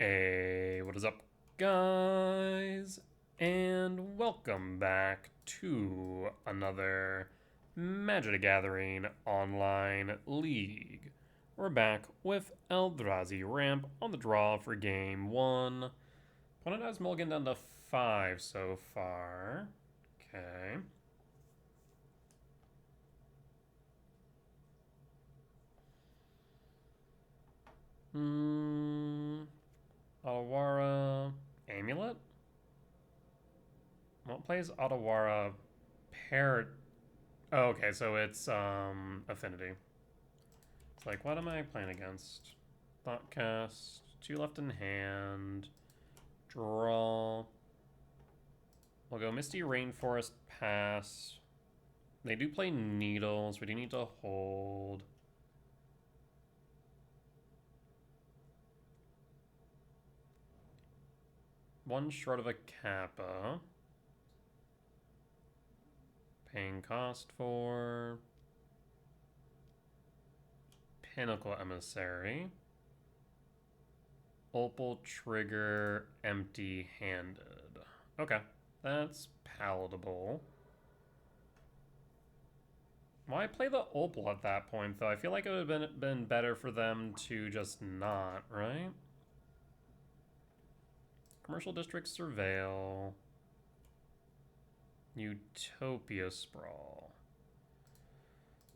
Hey, what is up, guys? And welcome back to another Magic the Gathering online league. We're back with Eldrazi ramp on the draw for game one. Opponent has mulligan down to 5 so far. Okay. Otawara Amulet? What plays Otawara Parrot? Oh, okay, so it's Affinity. It's like, what am I playing against? Thoughtcast, 2 left in hand, draw. We'll go Misty Rainforest, pass. They do play Needles, we do need to hold. One short of a Kappa. Paying cost for Pinnacle Emissary. Opal Trigger, empty-handed. Okay, that's palatable. Why play the Opal at that point, though? I feel like it would have been better for them to just not, right? Commercial District Surveil. Utopia Sprawl.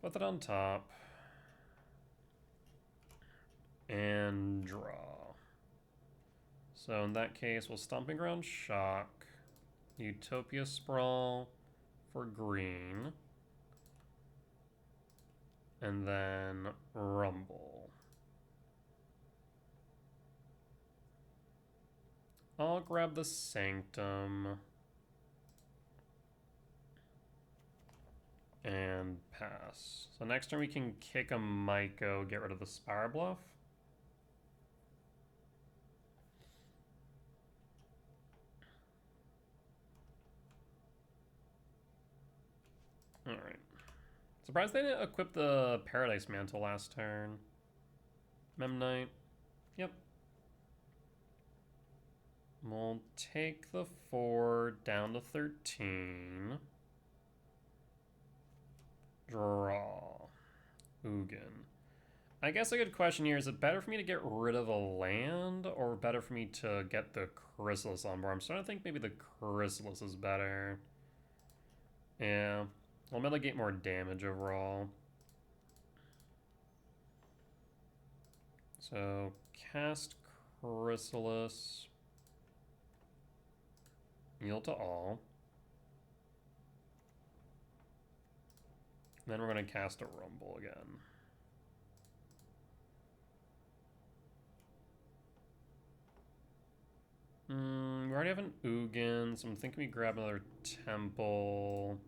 Put that on top. And draw. So in that case, we'll Stomping Ground Shock. Utopia Sprawl for green. And then Rumble. I'll grab the Sanctum. And pass. So next turn we can kick a Myco, get rid of the Spire Bluff. Alright. Surprised they didn't equip the Paradise Mantle last turn. Memnite. Yep. We'll take the 4 down to 13. Draw. Ugin. I guess a good question here, is it better for me to get rid of a land or better for me to get the Chrysalis on board? I'm starting to think maybe the Chrysalis is better. Yeah. I'll mitigate more damage overall. So, cast Chrysalis. Yield to all. Then we're going to cast a Rumble again. We already have an Ugin, so I'm thinking we grab another Temple.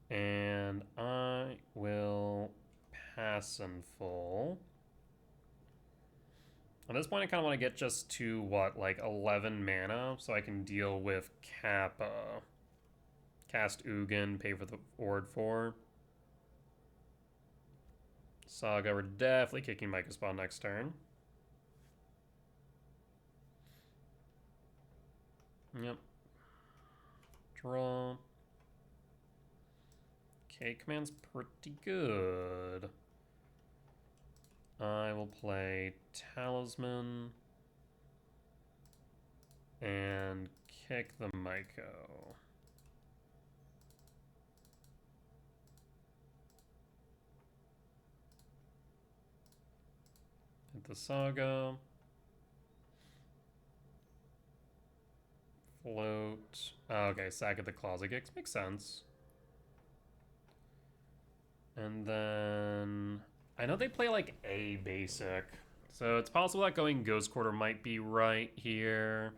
And I will pass in full. At this point, I kind of want to get just to, what, like 11 mana, so I can deal with Kappa. Cast Ugin, pay for the Ord 4. Saga, we're definitely kicking Myco Spawn next turn. Yep. Draw. Okay, command's pretty good. I will play Talisman and kick the Myco. Hit the Saga. Float. Oh, okay, sack at the Closet Gix. Makes sense. And then I know they play like a basic. So it's possible that going Ghost Quarter might be right here.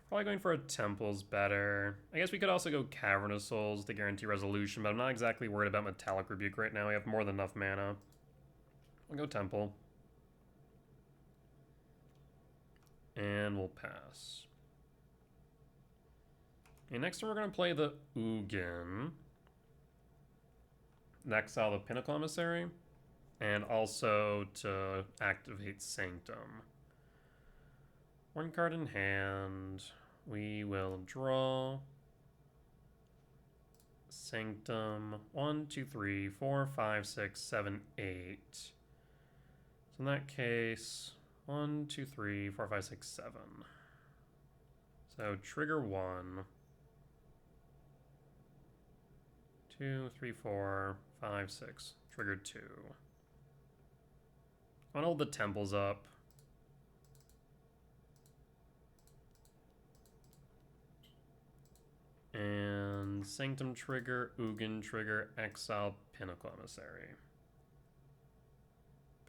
Probably going for a Temple's better. I guess we could also go Cavernous Souls to guarantee resolution, but I'm not exactly worried about Metallic Rebuke right now. We have more than enough mana. I'll go Temple. And we'll pass. And next turn we're going to play the Ugin. Exile the Pinnacle Emissary. And also to activate Sanctum. One card in hand. We will draw Sanctum. 1, 2, 3, 4, 5, 6, 7, 8. So in that case, 1, 2, 3, 4, 5, 6, 7. So trigger 1. 2, 3, 4, 5, 6. Trigger 2. I'm gonna hold the temples up. And Sanctum trigger, Ugin trigger, exile Pinnacle Emissary.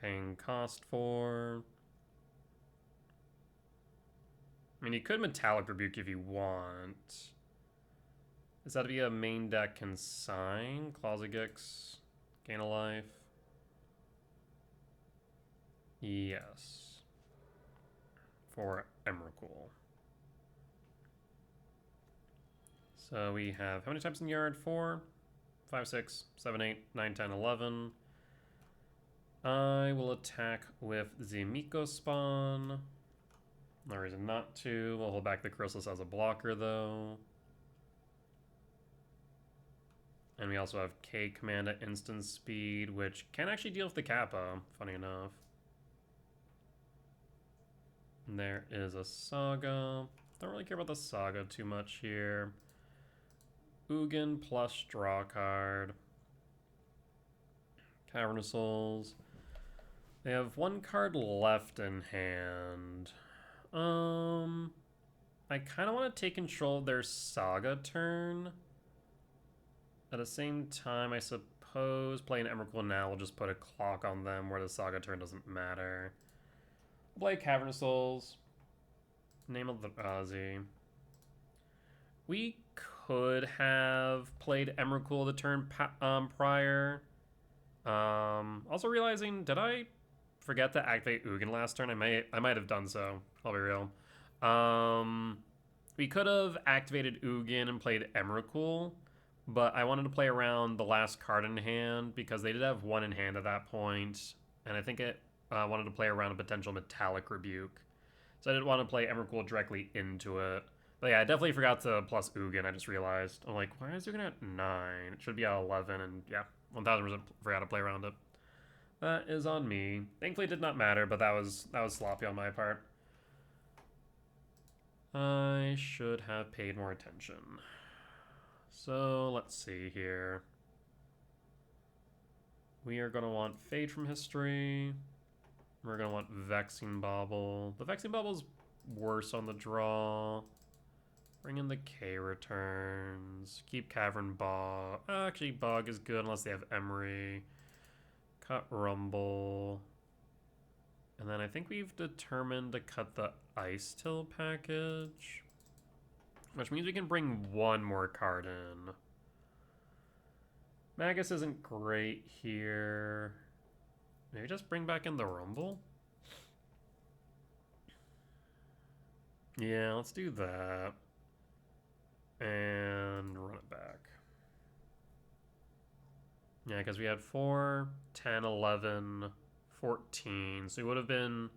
Paying cost 4. I mean, you could Metallic Rebuke if you want. Is that to be a main deck consign? Clausagix, gain a life. Yes. For Emrakul. So we have how many types in yard? 4, 5, 6, 7, 8, 9, 10, 11. I will attack with the Miko Spawn. No reason not to. We'll hold back the Chrysalis as a blocker, though. And we also have K Command at instant speed, which can actually deal with the Kappa, funny enough. And there is a Saga. Don't really care about the Saga too much here. Ugin plus draw card. Cavernous Souls. They have one card left in hand. I kind of want to take control of their Saga turn. At the same time, I suppose playing Emrakul now will just put a clock on them where the Saga turn doesn't matter. I'll play Cavernous Souls. Name of the Eldrazi. We could have played Emrakul the turn prior. Also realizing, did I forget to activate Ugin last turn? I might have done so. I'll be real. We could have activated Ugin and played Emrakul, but I wanted to play around the last card in hand because they did have one in hand at that point, and I think it wanted to play around a potential Metallic Rebuke. So I didn't want to play Emrakul directly into it. But yeah, I definitely forgot to plus Ugin, I just realized. I'm like, why is Ugin at 9? It should be at 11, and yeah, 1000% forgot to play around it. That is on me. Thankfully it did not matter, but that was sloppy on my part. I should have paid more attention. So let's see here. We are going to want Fade from History. We're going to want Vexing Bauble. The Vexing Bauble's worse on the draw. Bring in the K returns. Keep Cavern Bog. Actually, Bog is good unless they have Emery. Cut Rumble. And then I think we've determined to cut the Ice Till package. Which means we can bring one more card in. Magus isn't great here. Maybe just bring back in the Rumble? Yeah, let's do that. And run it back. Yeah, because we had 4, 10, 11, 14. So we would have been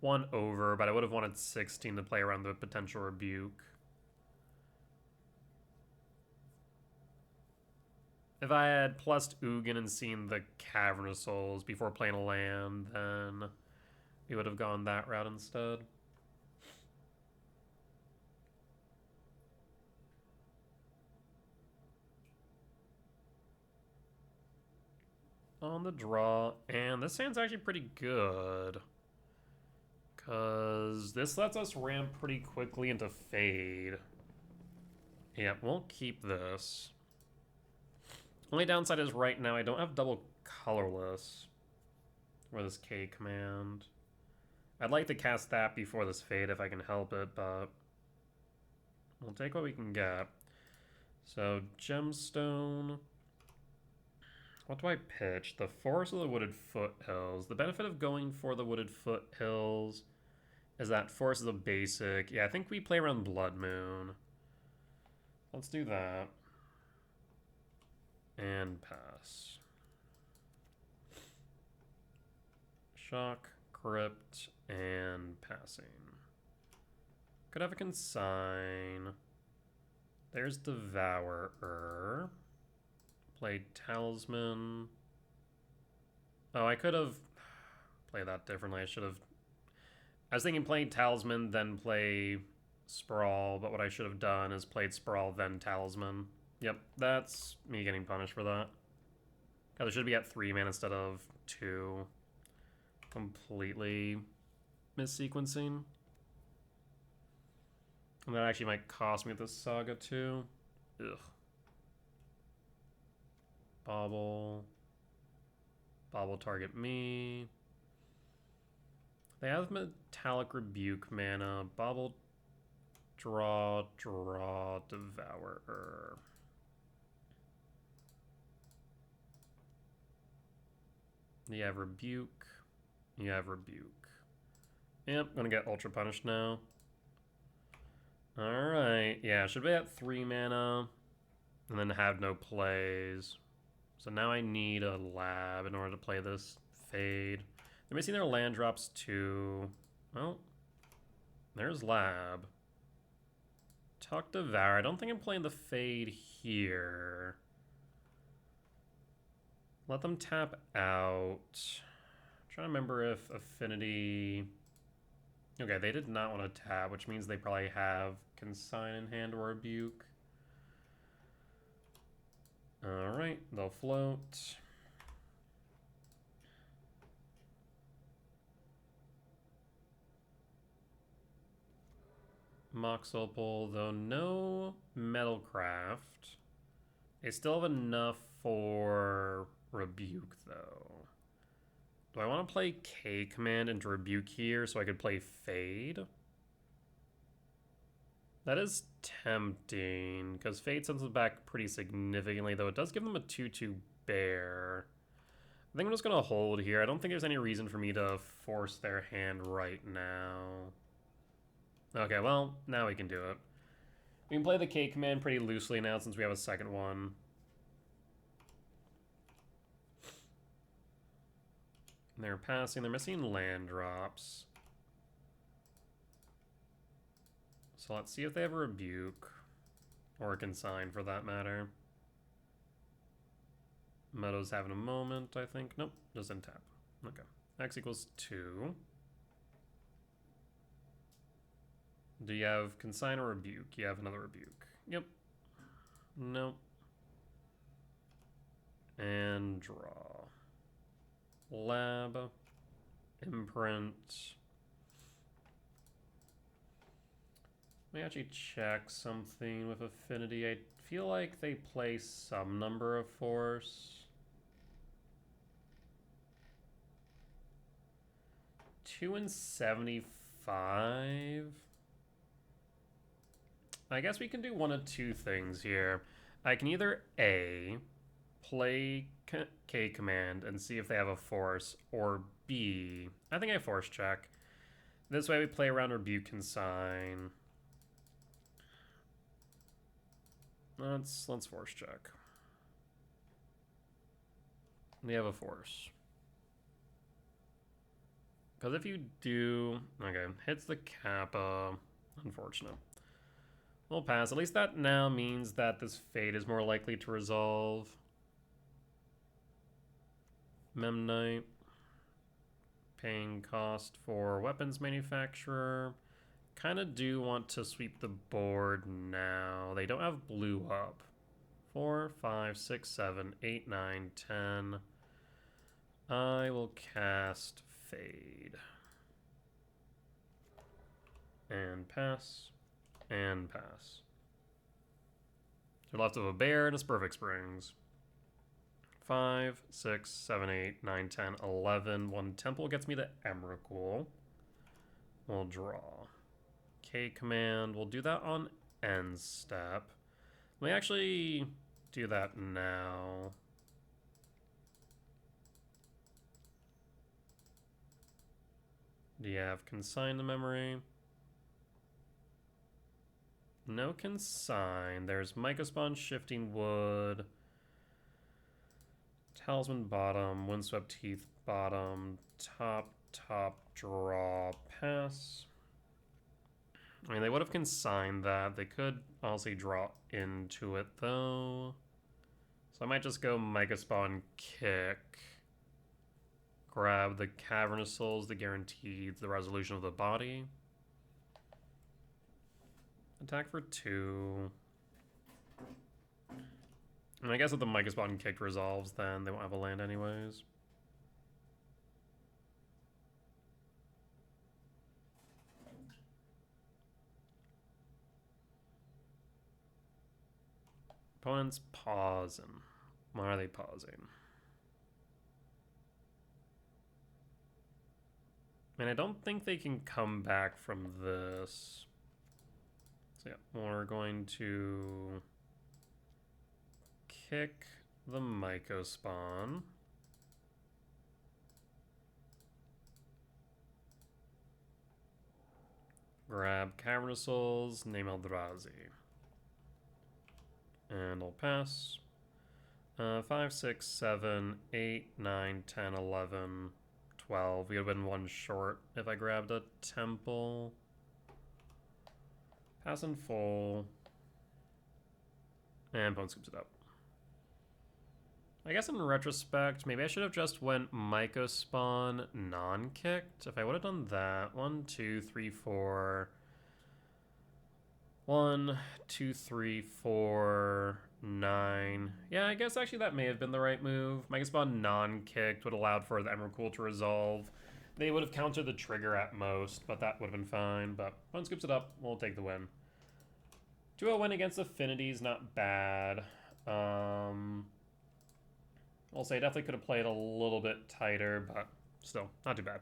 one over, but I would have wanted 16 to play around the potential rebuke. If I had plussed Ugin and seen the Cavernous Souls before playing a land, then we would have gone that route instead. On the draw, and this hand's actually pretty good. Because this lets us ramp pretty quickly into Fade. Yeah, we'll keep this. Only downside is right now I don't have double colorless for this K command. I'd like to cast that before this Fade if I can help it, but we'll take what we can get. So, Gemstone. What do I pitch? The Forest of the Wooded Foothills. The benefit of going for the Wooded Foothills is that Forest is a basic. Yeah, I think we play around Blood Moon. Let's do that. And pass. Shock, Crypt, and passing. Could have a Consign. There's Devourer. Played Talisman. Oh, I could have played that differently. I was thinking playing Talisman, then play Sprawl, but what I should have done is played Sprawl, then Talisman. Yep, that's me getting punished for that. God, it should be at 3 mana instead of 2. Completely missequencing. And that actually might cost me this Saga too. Ugh. Bobble. Bobble target me. They have Metallic Rebuke mana. Bobble, draw, Devourer. You have Rebuke. You have Rebuke. Yep, gonna get Ultra Punished now. Alright, yeah, should be at 3 mana. And then have no plays. So now I need a lab in order to play this Fade. They're missing their land drops too. Well, there's lab. Tuck Devour. I don't think I'm playing the Fade here. Let them tap out. I'm trying to remember if Affinity... Okay, they did not want to tap, which means they probably have Consign in hand or Rebuke. Alright, they'll float. Mox Opal, though no Metalcraft. They still have enough for Rebuke, though. Do I want to play K Command into Rebuke here so I could play Fade? That is tempting, because Fade sends them back pretty significantly, though it does give them a 2/2 bear. I think I'm just going to hold here. I don't think there's any reason for me to force their hand right now. Okay, well, now we can do it. We can play the K command pretty loosely now since we have a second one. They're passing. They're missing land drops. So let's see if they have a Rebuke. Or a Consign, for that matter. Meadow's having a moment, I think. Nope, just in tap. Okay. X equals 2. Do you have Consign or Rebuke? You have another Rebuke. Yep. Nope. And draw. Lab. Imprint. Let me actually check something with Affinity. I feel like they play some number of force. 2 and 75. I guess we can do one of two things here. I can either A, play K command and see if they have a force, or B, I think I force check. This way we play around Rebuke Consign. Let's force check. We have a force. Because if you do... Okay, hits the Kappa. Unfortunate. We'll pass. At least that now means that this Fate is more likely to resolve. Memnite. Paying cost for weapons manufacturer. Kind of do want to sweep the board now. They don't have blue up. 4, 5, 6, 7, 8, 9, 10. I will cast Fade. And pass. And pass. They're left with a bear and a Perfect Springs. 5, 6, 7, 8, 9, 10, 11. One temple gets me the Emrakul. We'll draw. K command. We'll do that on end step. Let me actually do that now. Do you have Consign the Memory? No consign. There's Mycospawn, Shifting Wood, Talisman bottom, Windswept Heath bottom, top, draw, pass. I mean, they would have consigned that. They could also draw into it, though. So I might just go Mycospawn, kick, grab the Cavernous Souls, the guaranteed the resolution of the body. Attack for 2. And I guess if the Mycospawn kicked resolves, then they won't have a land anyways. Opponent's pausing. Why are they pausing? And I don't think they can come back from this. So yeah, we're going to kick the Mycospawn. Grab Cavernous Souls, name Eldrazi. And I'll pass. 5, 6, 7, 8, 9, 10, 11, 12. We would have been one short if I grabbed a temple. Pass in full. And opponent scoops it up. I guess in retrospect, maybe I should have just went Mycospawn non-kicked. If I would have done that. 1, 2, 3, 4. 1, 2, 3, 4, 9. Yeah, I guess actually that may have been the right move. Mycospawn non-kicked would have allowed for the Emrakul to resolve. They would have countered the trigger at most, but that would have been fine. But one scoops it up, we'll take the win. 2-0 win against Affinity is not bad. I'll say definitely could have played a little bit tighter, but still, not too bad.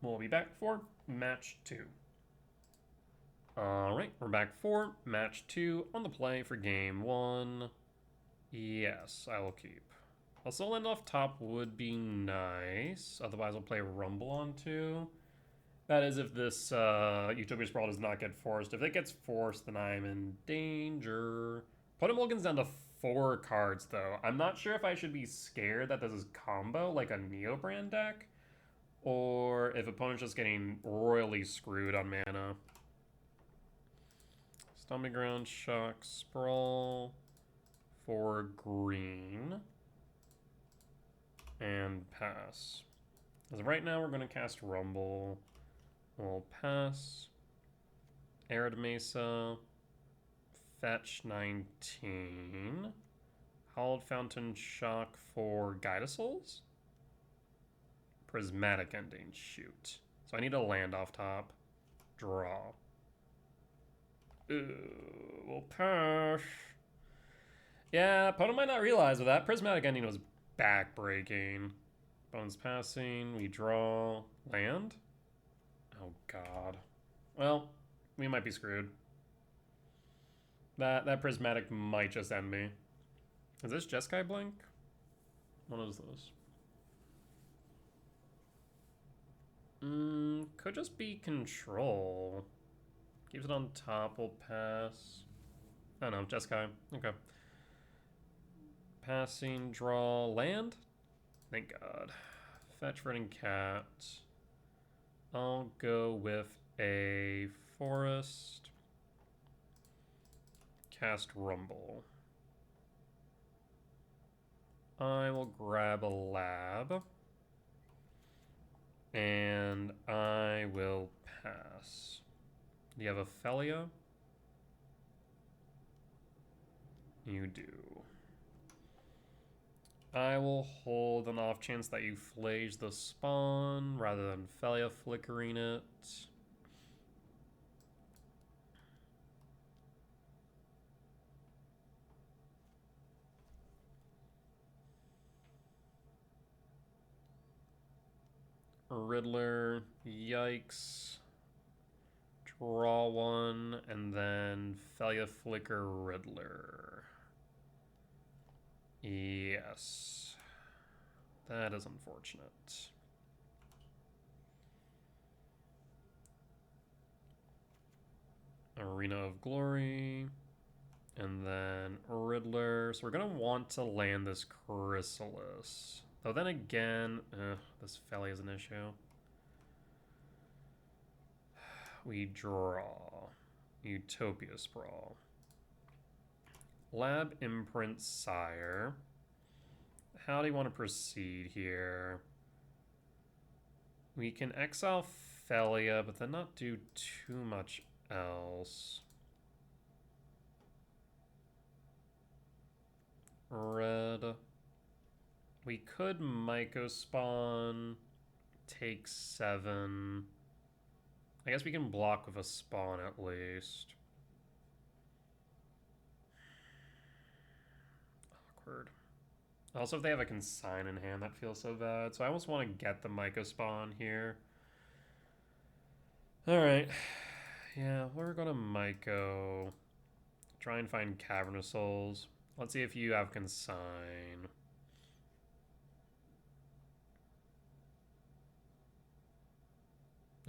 We'll be back for match 2. Alright, we're back for match 2 on the play for game 1. Yes, I will keep. A soul land off top would be nice. Otherwise, I'll play Rumble on 2. That is if this Utopia Sprawl does not get forced. If it gets forced, then I'm in danger. Opponent mulligans down to 4 cards, though. I'm not sure if I should be scared that this is combo, like a Neobrand deck, or if opponent's just getting royally screwed on mana. Stomping Ground, Shock, Sprawl for green, and pass. As of right now, we're going to cast Rumble. We'll pass. Arid Mesa. Fetch 19. Hallowed Fountain, Shock for Guide Souls. Prismatic Ending, shoot. So I need a land off top. Draw. We'll pass. Yeah, opponent might not realize, but that Prismatic Ending was backbreaking. Bones passing, we draw. Land? Oh god. Well, we might be screwed. That Prismatic might just end me. Is this Jeskai Blink? What is this? Could just be Control. Keeps it on top, we'll pass. Oh no, Jeskai. Okay. Passing, draw, land? Thank god. Fetch, running cat. I'll go with a forest. Cast Rumble. I will grab a lab. And I will pass. Do you have Ophelia? You do. I will hold an off chance that you Flage the spawn rather than Ophelia flickering it. Riddler, yikes. Draw one, and then Ophelia flicker Riddler. Yes. That is unfortunate. Arena of Glory, and then Riddler. So we're going to want to land this Chrysalis. Though then again, this Felly is an issue. We draw. Utopia Sprawl. Lab Imprint Sire. How do you want to proceed here? We can exile Felia, but then not do too much else. Red. We could Myco Spawn. Take 7. I guess we can block with a spawn at least. Awkward. Also, if they have a consign in hand, that feels so bad. So I almost want to get the Myco spawn here. Alright. Yeah, we're going to Myco. Try and find Cavernous Souls. Let's see if you have consign.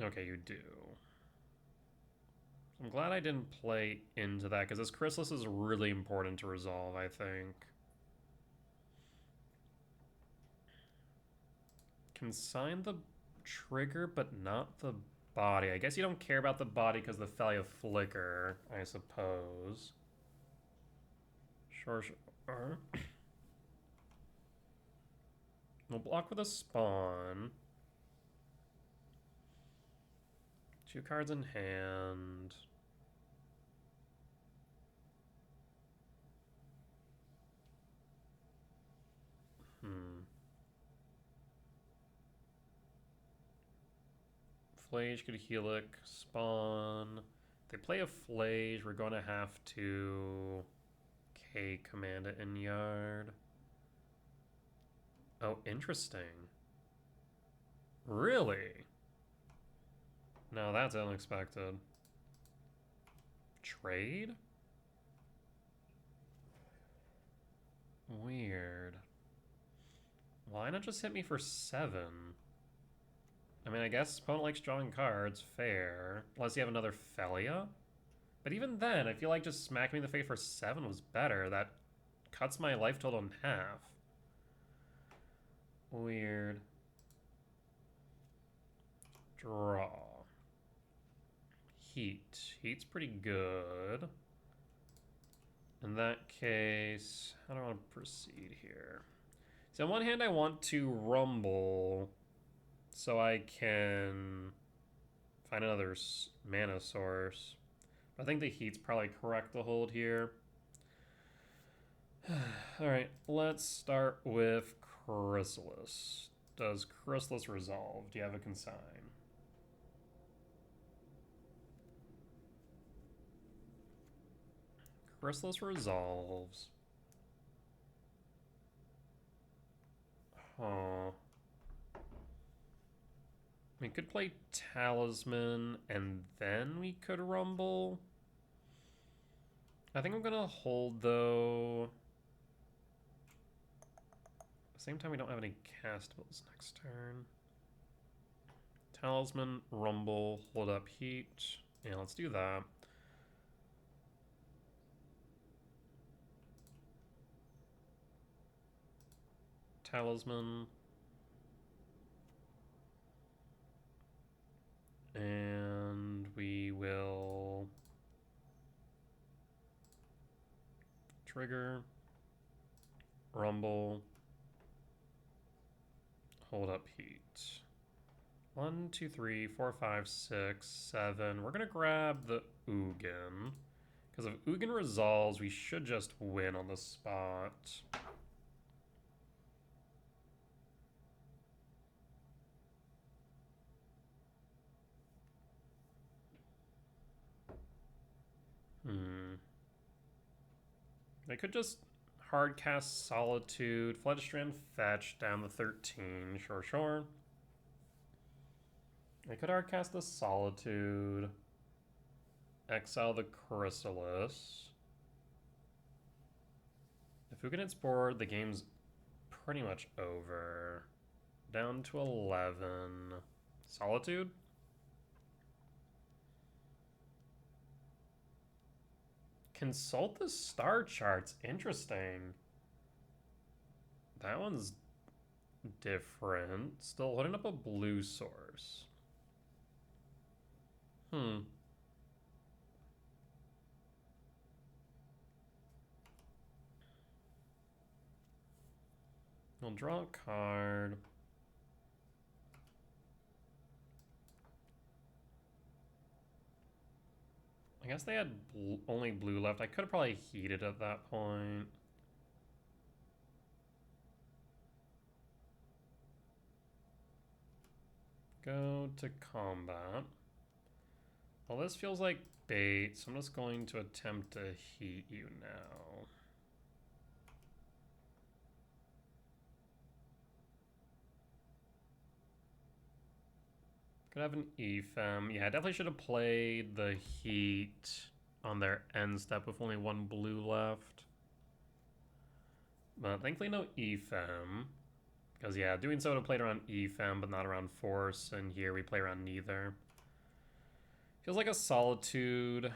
Okay, you do. I'm glad I didn't play into that, because this Chrysalis is really important to resolve, I think. Consign the trigger, but not the body. I guess you don't care about the body because the Felia Flicker, I suppose. Sure. We'll block with a spawn. 2 cards in hand. Flage could Helix, spawn. If they play a Flage, we're going to have to command it in yard. Oh, interesting. Really? No, that's unexpected. Trade? Weird. Why not just hit me for 7? I mean, I guess opponent likes drawing cards, fair. Unless you have another Felia. But even then, I feel like just smacking me in the face for 7 was better. That cuts my life total in half. Weird. Draw. Heat. Heat's pretty good. In that case, how do I want to proceed here? So on one hand, I want to rumble so I can find another mana source. I think the heat's probably correct to hold here. Alright, let's start with Chrysalis. Does Chrysalis resolve? Do you have a consign? Chrysalis resolves. Huh. We could play Talisman, and then we could rumble. I think I'm gonna hold, though. At the same time, we don't have any castables next turn. Talisman, rumble, hold up heat. Yeah, let's do that. Talisman. And we will trigger, rumble, hold up heat. 1, 2, 3, 4, 5, 6, 7. We're gonna grab the Ugin. Because if Ugin resolves, we should just win on the spot. They could just hardcast Solitude, Fledgestrand Fetch down to 13. Sure, sure. They could hardcast the Solitude, exile the Chrysalis. If Ugin hits board, the game's pretty much over. Down to 11. Solitude? Consult the star charts. Interesting. That one's different. Still holding up a blue source. Hmm. We'll draw a card. I guess they had only blue left. I could have probably heated at that point. Go to combat. Well, this feels like bait, so I'm just going to attempt to heat you now. Could have an EFM. Yeah, I definitely should have played the heat on their end step with only one blue left. But thankfully no EFM. Because yeah, doing so would have played around EFM, but not around Force, and here we play around neither. Feels like a Solitude.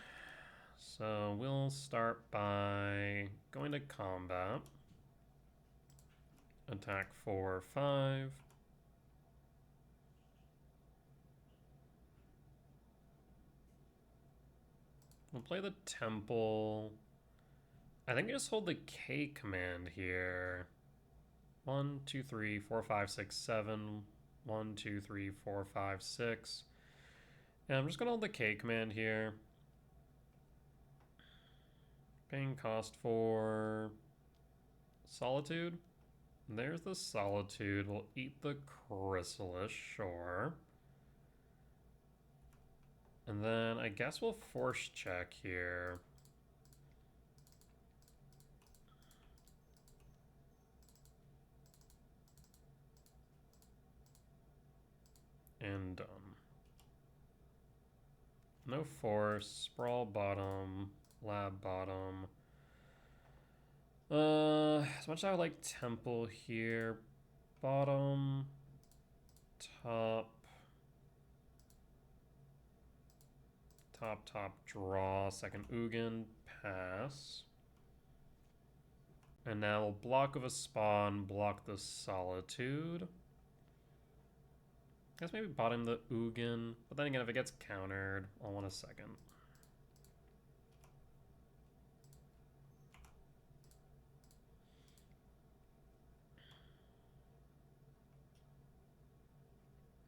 So we'll start by going to combat. Attack 4/5. We'll play the Temple. I think I just hold the K command here. 1, 2, 3, 4, 5, 6, 7. 1, 2, 3, 4, 5, 6. And I'm just gonna hold the K command here. Paying cost for Solitude. There's the Solitude. We'll eat the Chrysalis, sure. And then I guess we'll force check here. And done. No force, sprawl bottom, lab bottom. As much as I would like temple here, bottom, top, top, draw, second Ugin, pass. And now we'll block of a spawn, block the Solitude. I guess maybe bottom the Ugin, but then again, if it gets countered, I'll want a second.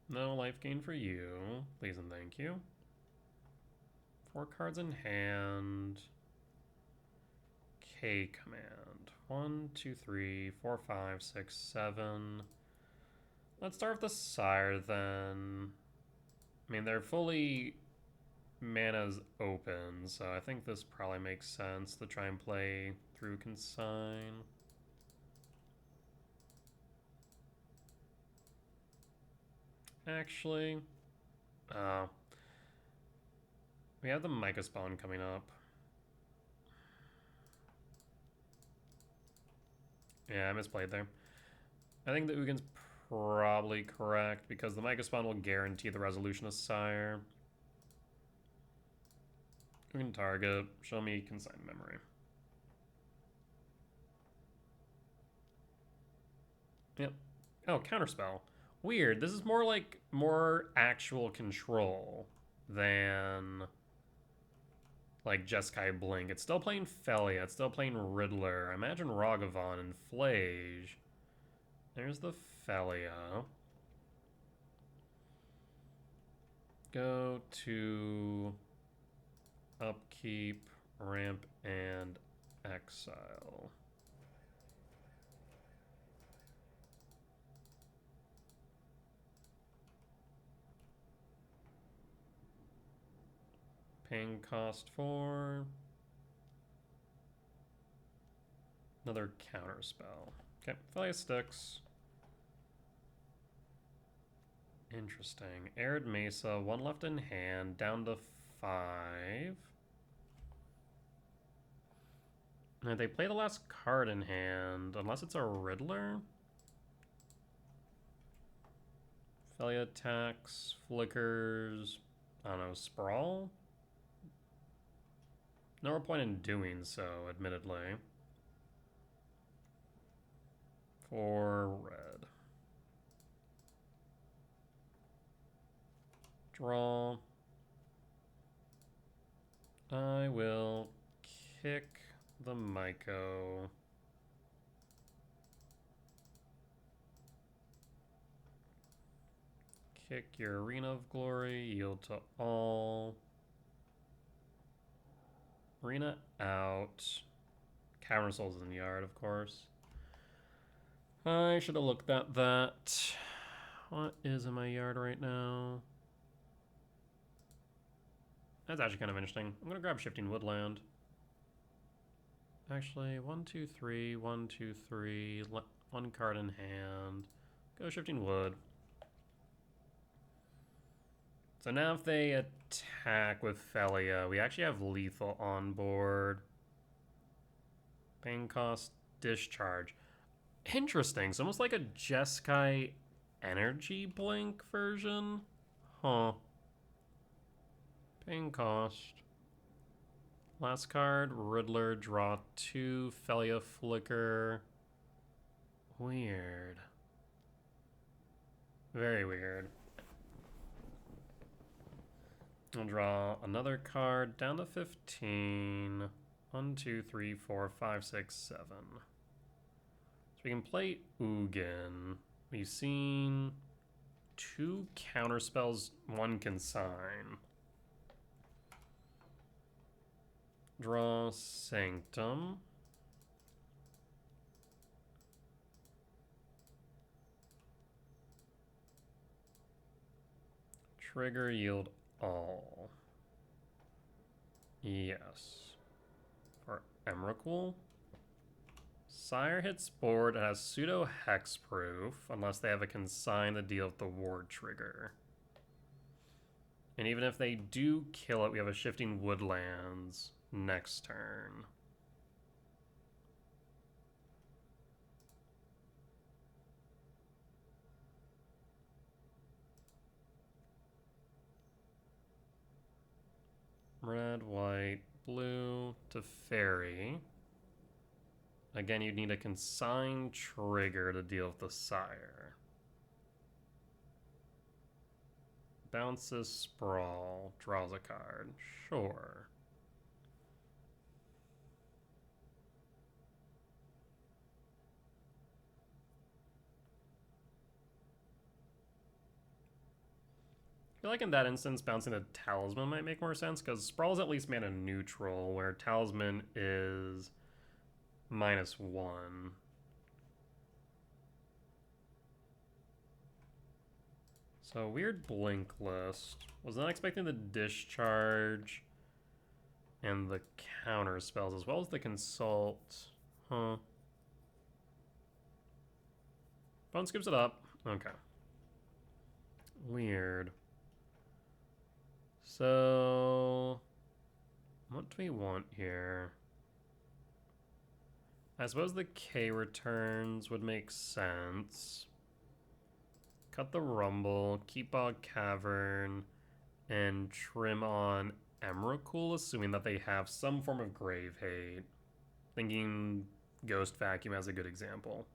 No life gain for you, please and thank you. 4 cards in hand. K command. 1, 2, 3, 4, 5, 6, 7. Let's start with the Sire then. I mean, they're fully mana's open, so I think this probably makes sense to try and play through Consign. Actually, we have the Micah Spawn coming up. Yeah, I misplayed there. I think the Ugin's probably correct because the Micah Spawn will guarantee the resolution of Sire. Ugin target, show me consigned memory. Yep. Oh, counterspell. Weird. This is more actual control than like Jeskai Blink. It's still playing Felia. It's still playing Riddler. I imagine Ragavan and Flage. There's the Felia. Go to upkeep, ramp, and exile. Paying cost for another counter spell. Okay, Felia sticks. Interesting. Arid Mesa, 1 left in hand, down to 5. And they play the last card in hand, unless it's a Riddler. Felia attacks, flickers, I don't know, Sprawl? No point in doing so, admittedly. For red. Draw. I will kick the Myco. Kick your Arena of Glory, yield to all. Arena out. Cavern Souls in the yard, of course. I should have looked at that. What is in my yard right now? That's actually kind of interesting. I'm gonna grab Shifting Woodland. Actually, 1, 2, 3, 1, 2, 3, one card in hand. Go Shifting Wood. So now if they attack with Felia, we actually have lethal on board. Pain cost, discharge. Interesting. It's almost like a Jeskai energy blink version. Huh. Pain cost. Last card, Riddler, draw 2, Felia Flicker. Weird. Very weird. I'll draw another card down to 15. 1, 2, 3, 4, 5, 6, 7. So we can play Ugin. We've seen 2 counterspells, 1 consign. Draw Sanctum. Trigger yield all. Yes. For Emrakul. Sire hits board and has pseudo hexproof unless they have a consign to deal with the ward trigger. And even if they do kill it, we have a Shifting Woodlands next turn. Red, white, blue to fairy. Again, you'd need a consign trigger to deal with the sire. Bounces Sprawl, draws a card. Sure. I feel like in that instance, bouncing a Talisman might make more sense, because Sprawl is at least mana neutral, where Talisman is -1. So, weird blink list. Was not expecting the discharge and the counter spells, as well as the consult. Huh. Phone skips it up. Okay. Weird. So, what do we want here? I suppose the K returns would make sense. Cut the Rumble, keep Bog Cavern, and trim on Emrakul, assuming that they have some form of Grave Hate. Thinking Ghost Vacuum as a good example.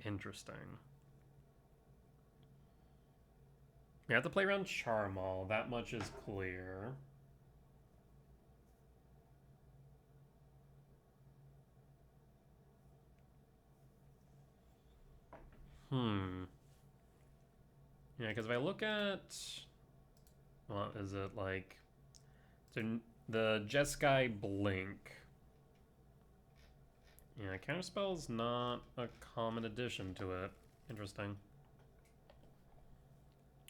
Interesting. We have to play around Charmal, that much is clear. Yeah, because if I look at... What is it, like... The Jeskai Blink. Yeah, Counterspell's not a common addition to it. Interesting.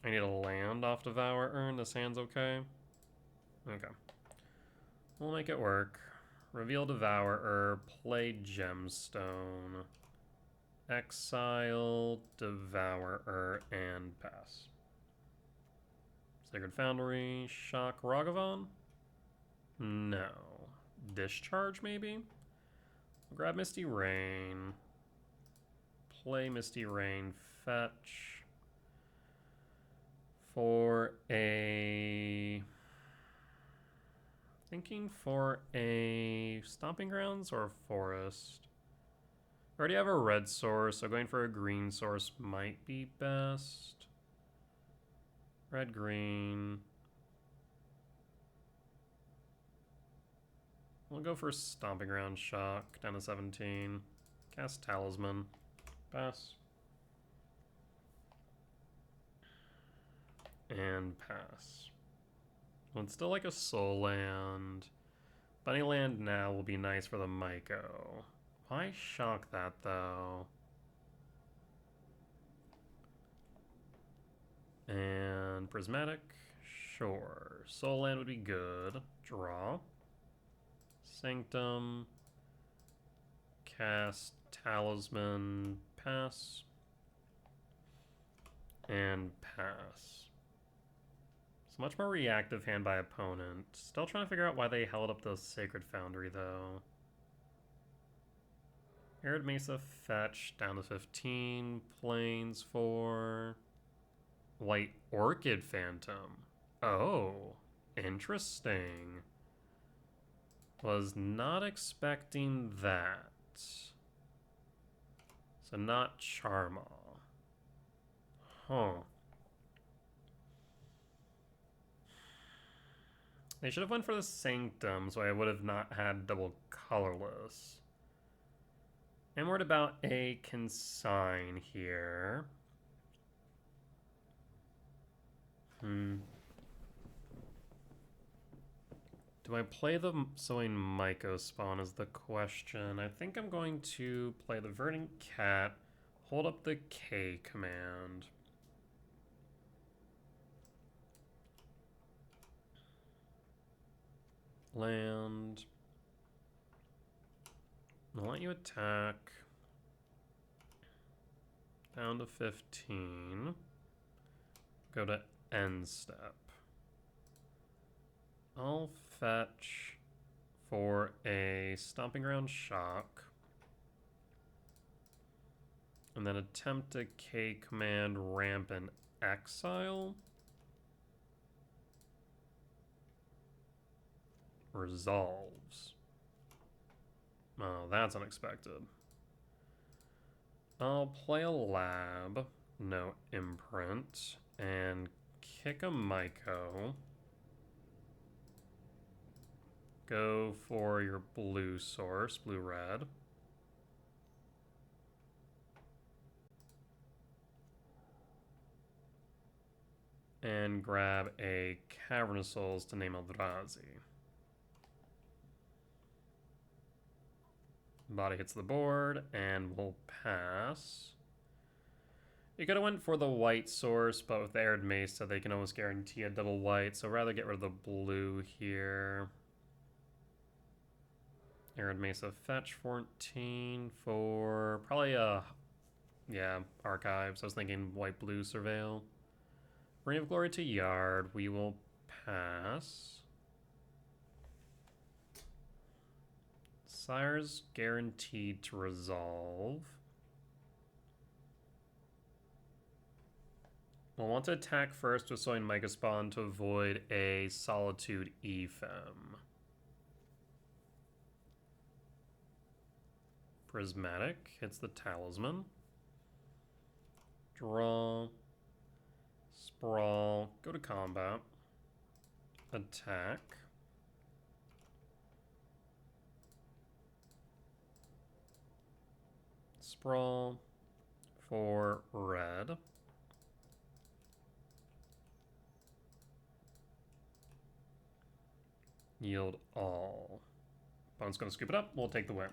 I need a land off Devour. This hand's okay? Okay. We'll make it work. Reveal Devourer, play Gemstone. Exile, Devourer, and pass. Sacred Foundry, Shock Ragavan? No. Discharge, maybe? We'll grab Misty Rain. Play Misty Rain, fetch. For a Thinking for a Stomping Grounds or a Forest. I already have a red source, so going for a green source might be best. Red, green. We'll go for Stomping Ground Shock, down to 17. Cast Talisman. Pass. And pass. Well, it's still like a soul land. Bunny land now will be nice for the MTGO. Why shock that though? And prismatic, sure. Soul land would be good. Draw. Sanctum. Cast Talisman. Pass. And pass. So much more reactive hand by opponent. Still trying to figure out why they held up the Sacred Foundry though. Arid Mesa fetch down to 15. Plains for White Orchid Phantom. Oh, interesting. Was not expecting that. So not Charma. Huh. They should have went for the Sanctum, so I would have not had double colorless. I'm worried about a consign here. Do I play the Sowing Myco spawn is the question. I think I'm going to play the Verdant Cat, hold up the K command. Land. I'll let you attack. Down to 15. Go to end step. I'll fetch for a Stomping Ground Shock. And then attempt a K command ramp and exile. Resolves. Oh, that's unexpected. I'll play a lab, no imprint, and kick a Myco. Go for your blue source, blue-red. And grab a Cavernous Souls to name Eldrazi. Body hits the board, and we'll pass. You could have went for the white source, but with the Arid Mesa, they can almost guarantee a double white, so rather get rid of the blue here. Arid Mesa fetch 14 for probably Archives. I was thinking white-blue Surveil. Ring of Glory to Yard. We will pass. Sire's guaranteed to resolve. We'll want to attack first with Sowing Myco Spawn to avoid a Solitude Ephem. Prismatic hits the Talisman. Draw. Sprawl. Go to combat. Attack. Sprawl for red. Yield all. Opponent's going to scoop it up. We'll take the win.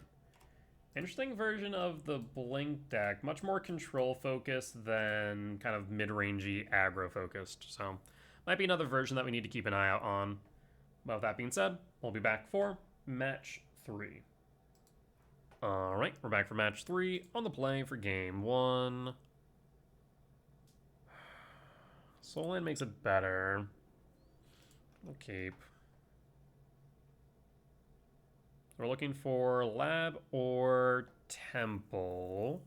Interesting version of the Blink deck. Much more control focused than kind of mid-rangey aggro focused. So might be another version that we need to keep an eye out on. But with that being said, we'll be back for match 3. Alright, we're back for match 3 on the play for game 1. Soul Land makes it better. We'll keep. We're looking for Lab or Temple.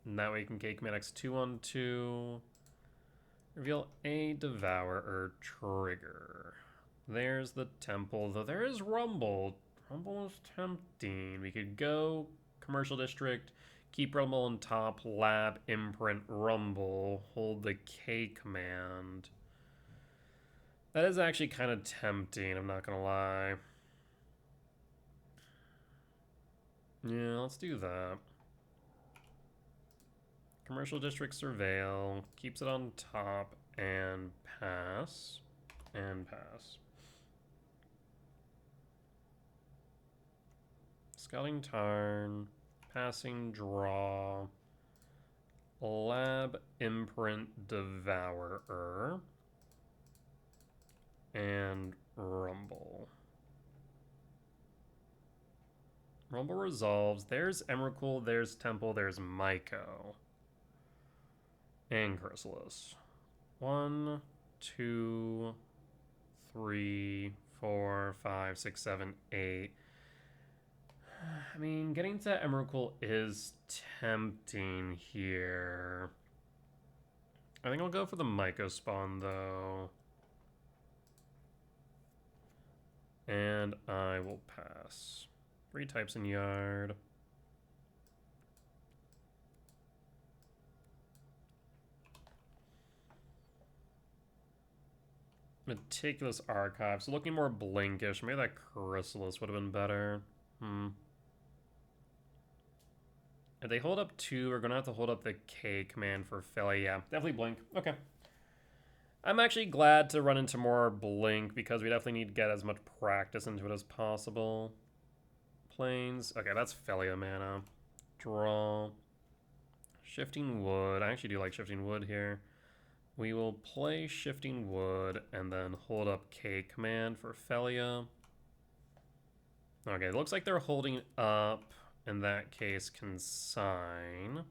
And that way you can K command X2/2. Reveal a Devourer trigger. There's the temple, though there is Rumble. Rumble is tempting. We could go Commercial District, keep Rumble on top, Lab, Imprint, Rumble, hold the K command. That is actually kind of tempting, I'm not gonna lie. Yeah, let's do that. Commercial District Surveil, keeps it on top, and pass. And pass. Scouting Tarn, passing draw, Lab, Imprint, Devourer, and Rumble. Rumble resolves. There's Emrakul, there's Temple, there's Myco. And Chrysalis. 1, 2, 3, 4, 5, 6, 7, 8. I mean, getting to Emrakul is tempting here. I think I'll go for the Myco spawn, though. And I will pass. 3 types in yard. Meticulous Archive. So looking more blinkish. Maybe that Chrysalis would have been better. If they hold up 2, we're going to have to hold up the K command for Philly. Yeah, definitely blink. Okay. I'm actually glad to run into more blink because we definitely need to get as much practice into it as possible. Plains. Okay, that's Felia mana. Draw. Shifting Wood. I actually do like Shifting Wood here. We will play Shifting Wood and then hold up K command for Felia. Okay, it looks like they're holding up, in that case, Consign.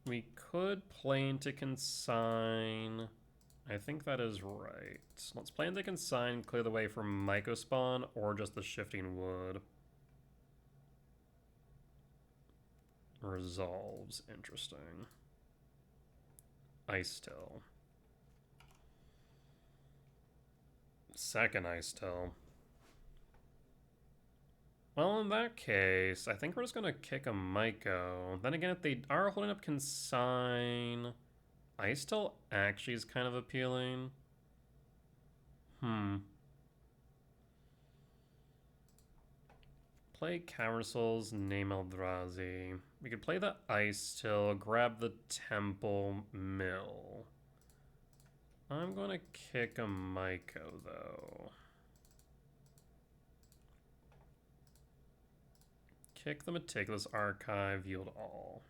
We could play into Consign. I think that is right. Let's play into Consign, clear the way for Myco spawn, or just the Shifting Wood. Resolves. Interesting. Ice Till. Second Ice Till. Well, in that case, I think we're just going to kick a Myco. Then again, if they are holding up Consign, Ice Till actually is kind of appealing. Play Coward Souls, name Eldrazi. We could play the Ice Till, grab the Temple Mill. I'm going to kick a Myco, though. Kick the Meticulous Archive, yield all.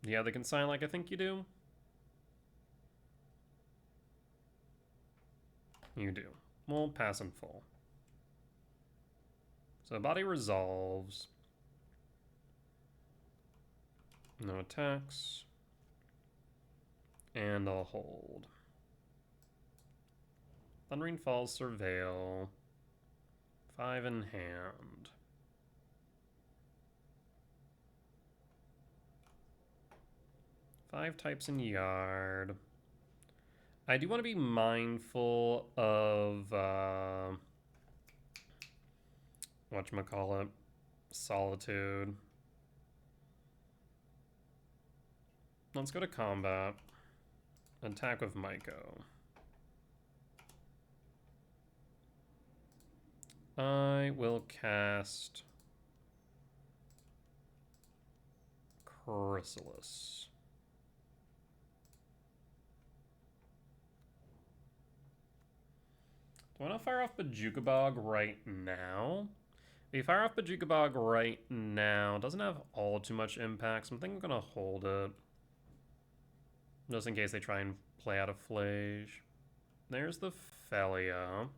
Yeah, they can sign like I think you do. You do. We'll pass in full. So body resolves. No attacks. And I'll hold. Thundering Falls Surveil. 5 in hand. Five types in yard. I do want to be mindful of whatchamacallit, Solitude. Let's go to combat. Attack with Myco. I will cast Chrysalis. Do I want to fire off Bajukabog right now? If you fire off Bajukabog right now, it doesn't have all too much impact, so I'm thinking I'm going to hold it. Just in case they try and play out a Flage. There's the Felia.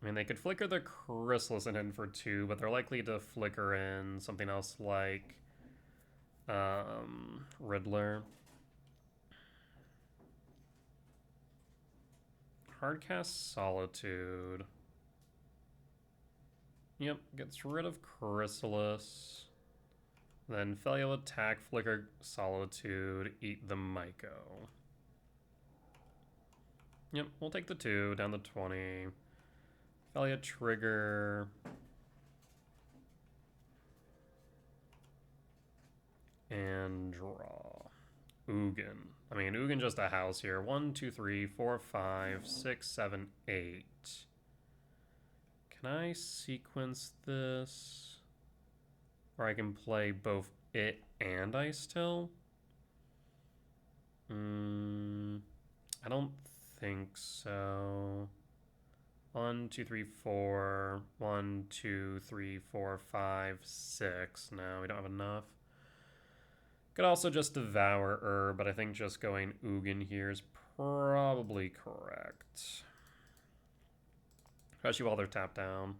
I mean, they could flicker the Chrysalis in for 2, but they're likely to flicker in something else like Riddler. Hardcast Solitude. Yep, gets rid of Chrysalis. Then Felia will attack, Flicker Solitude, eat the Myco. Yep, we'll take the 2, down to 20. Felia trigger. And draw. Ugin. I mean, Ugin just a house here. 1, 2, 3, 4, 5, 6, 7, 8. Can I sequence this? Or I can play both it and Ice Till? I don't think so. 1, 2, 3, 4. 1, 2, 3, 4, 5, 6. No, we don't have enough. Could also just devour but I think just going Ugin here is probably correct. Especially while they're tapped down.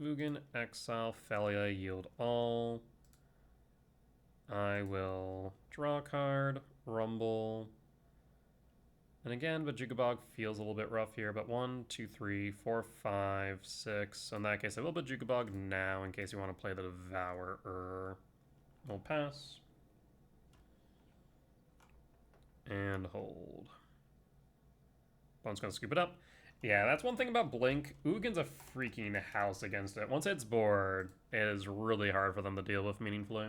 Ugin, exile, Felia, yield all. I will draw a card, rumble. And again, but Jugabog feels a little bit rough here, but 1, 2, 3, 4, 5, 6. So in that case, I will put Jugabog now in case you want to play the Devourer. We'll pass. And hold. Opponent's going to scoop it up. Yeah, that's one thing about Blink. Ugin's a freaking house against it. Once it's bored, it is really hard for them to deal with meaningfully.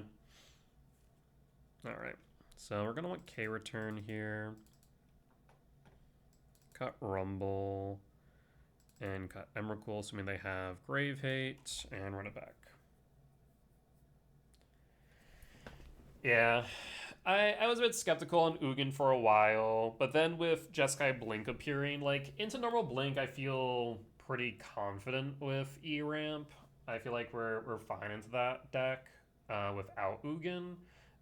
Alright, so we're going to want K-Return here. Cut Rumble. And cut Emrakul, assuming they have Grave Hate. And run it back. Yeah, I was a bit skeptical on Ugin for a while, but then with Jeskai Blink appearing, like, into normal Blink, I feel pretty confident with E-Ramp. I feel like we're fine into that deck without Ugin.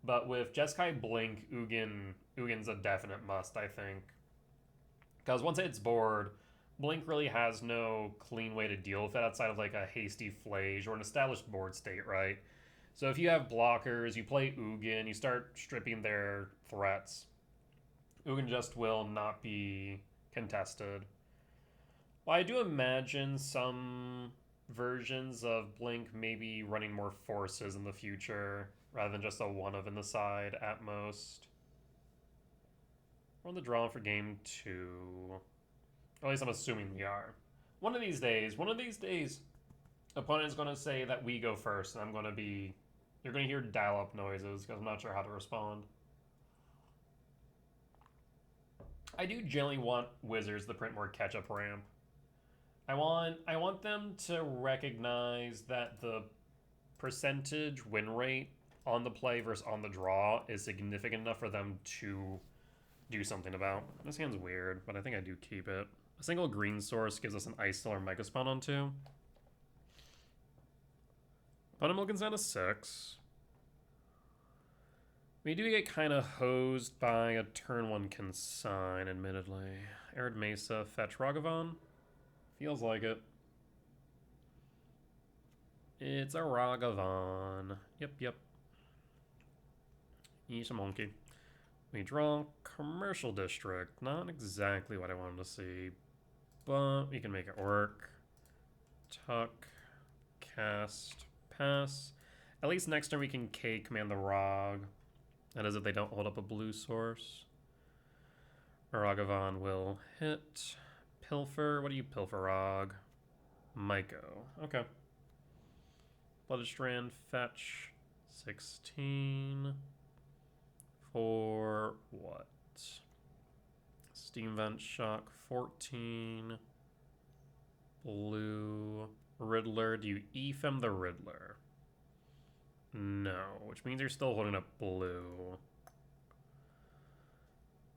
But with Jeskai Blink, Ugin's a definite must, I think. Because once it's bored, Blink really has no clean way to deal with it outside of like a hasty Flage or an established board state, right? So if you have blockers, you play Ugin, you start stripping their threats. Ugin just will not be contested. Well, I do imagine some versions of Blink maybe running more forces in the future rather than just a one of in the side at most. We're on the draw for game 2. Or at least I'm assuming we are. One of these days, opponent's going to say that we go first, and I'm going to be... You're going to hear dial-up noises, because I'm not sure how to respond. I do generally want Wizards to print more catch-up ramp. I want them to recognize that the percentage win rate on the play versus on the draw is significant enough for them to do something about. This hand's weird, but I think I do keep it. A single green source gives us an Ice Still or Mega Spawn on 2. Buttermilk is down to 6. We do get kind of hosed by a turn 1 consign, admittedly. Arid Mesa, fetch Ragavan. Feels like it. It's a Ragavan. Yep. He's a monkey. We draw Commercial District. Not exactly what I wanted to see, but we can make it work. Tuck, cast, pass. At least next turn we can K command the Rog. That is if they don't hold up a blue source. Ragavan will hit. Pilfer. What do you pilfer, Rog? Myco. Okay. Blooded Strand, fetch. 16. For what? Steam Vent Shock, 14. Blue. Riddler. Do you Ephem the Riddler? No, which means you're still holding up blue.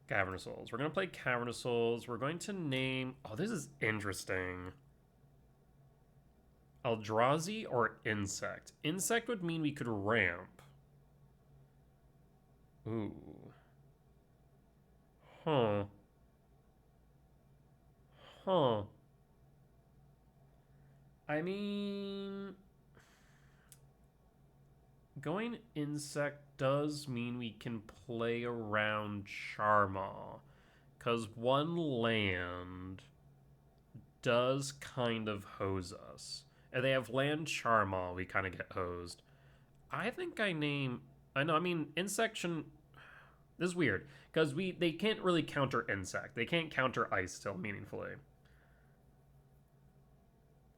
Cavernous Souls. We're going to play Cavernous Souls. We're going to name... Oh, this is interesting. Eldrazi or Insect? Insect would mean we could ramp. Ooh. Huh. I mean... Going Insect does mean we can play around Charmaw. Because one land does kind of hose us. If they have land Charmaw, we kind of get hosed. I think I name... I know, I mean, Insection... This is weird, because they can't really counter Insect. They can't counter Ice still meaningfully.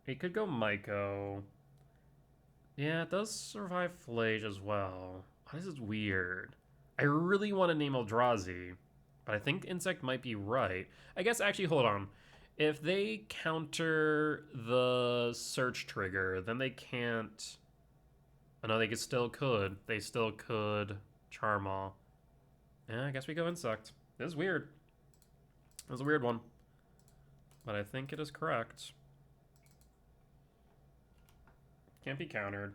He could go Myco. Yeah, it does survive Flage as well. Oh, this is weird. I really want to name Eldrazi, but I think Insect might be right. I guess, actually, hold on. If they counter the search trigger, then they can't... Oh, no, they still could. They still could Charmaw. Yeah, I guess we go Insect. This is weird. This is a weird one. But I think it is correct. Can't be countered.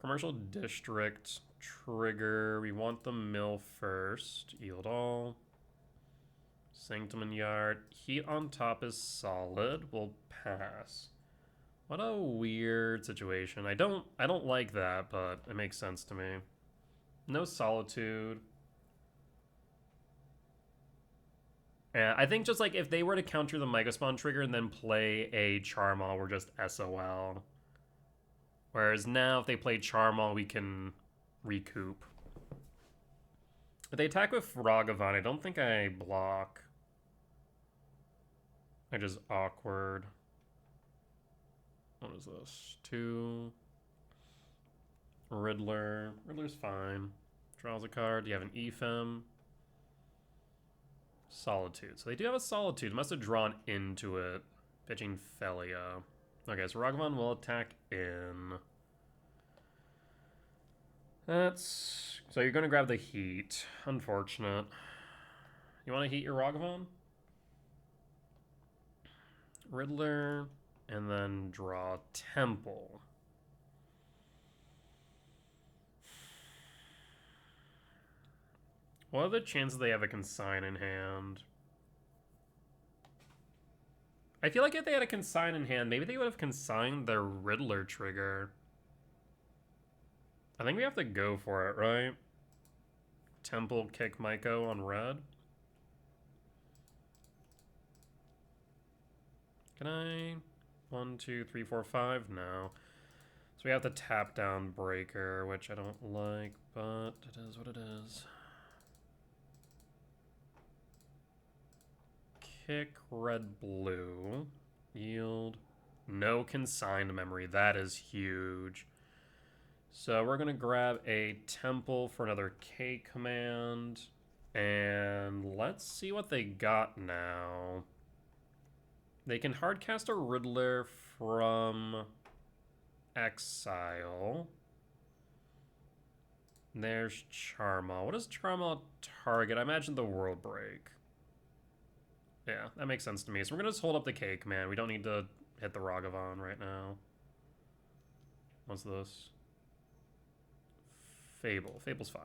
Commercial District trigger. We want the mill first. Yield all. Sanctum and Yard. Heat on top is solid. We'll pass. What a weird situation. I don't like that, but it makes sense to me. No Solitude. Yeah, I think just like if they were to counter the Mega Spawn trigger and then play a Charmaw, we're just SOL. Whereas now if they play Charmaw, we can recoup. If they attack with Ragavan, I don't think I block. I just awkward. What is this? 2. Riddler. Riddler's fine. Draws a card. You have an Ephem. Solitude. So they do have a Solitude. Must have drawn into it. Pitching Felia. Okay, so Ragavan will attack in. That's... So you're going to grab the heat. Unfortunate. You want to heat your Ragavan? Riddler. And then draw Temple. What are the chances they have a consign in hand? I feel like if they had a consign in hand, maybe they would have consigned their Riddler trigger. I think we have to go for it, right? Temple, kick Myco on red. Can I? 1, 2, 3, 4, 5? No. So we have to tap down Breaker, which I don't like, but it is what it is. Kick red blue. Yield. No consigned memory. That is huge. So we're going to grab a Temple for another K command. And let's see what they got now. They can hardcast a Riddler from Exile. There's Charmaw. What does Charmaw target? I imagine the World Break. Yeah, that makes sense to me. So we're going to just hold up the K command. We don't need to hit the Ragavan right now. What's this? Fable. Fable's fine.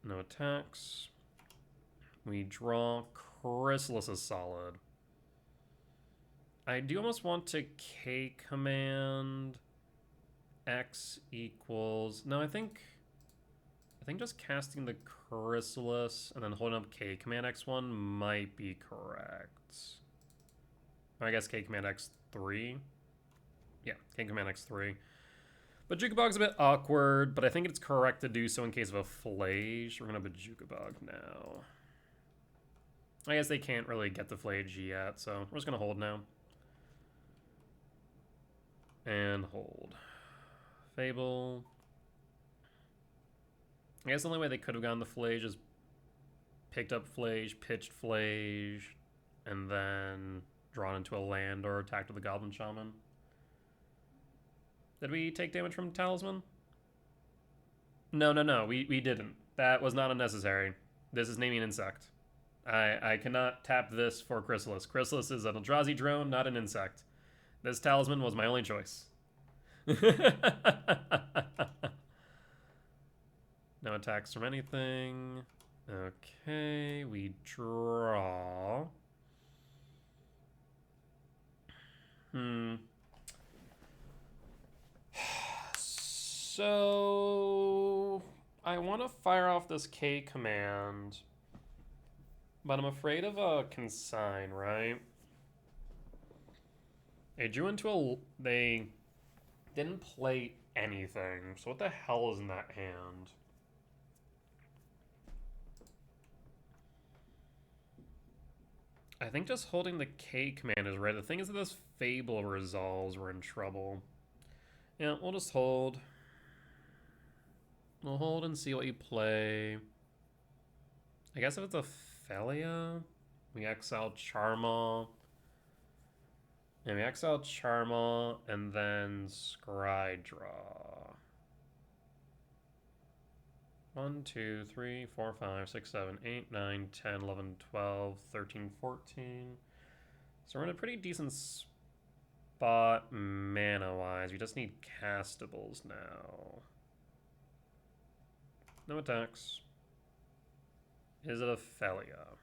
No attacks. We draw. Chrysalis is solid. I do almost want to K command X equals... No, I think just casting the Chrysalis and then holding up K command X1 might be correct. I guess K command X3. Yeah, K command X3. But Jukabog's a bit awkward, but I think it's correct to do so in case of a Flage. We're going to have a Jukabog now. I guess they can't really get the Flage yet, so we're just going to hold now. And hold. Fable. I guess the only way they could have gotten the Flage is picked up Flage, pitched Flage, and then drawn into a land or attacked with a Goblin Shaman. Did we take damage from Talisman? No, we didn't. That was not unnecessary. This is naming insect. I cannot tap this for Chrysalis. Chrysalis is an Eldrazi drone, not an insect. This Talisman was my only choice. No attacks from anything. Okay, we draw. So I want to fire off this K command, but I'm afraid of a consign, right? They drew into a... They didn't play anything. So what the hell is in that hand? I think just holding the K command is right. The thing is that this Fable resolves, we're in trouble. Yeah, we'll just hold. We'll hold and see what you play. I guess if it's a Felia, we exile Charma. And we exile Charma and then Scry draw. 1, 2, 3, 4, 5, 6, 7, 8, 9, 10, 11, 12, 13, 14. So we're in a pretty decent spot mana-wise. We just need castables now. No attacks. Is it a Felia?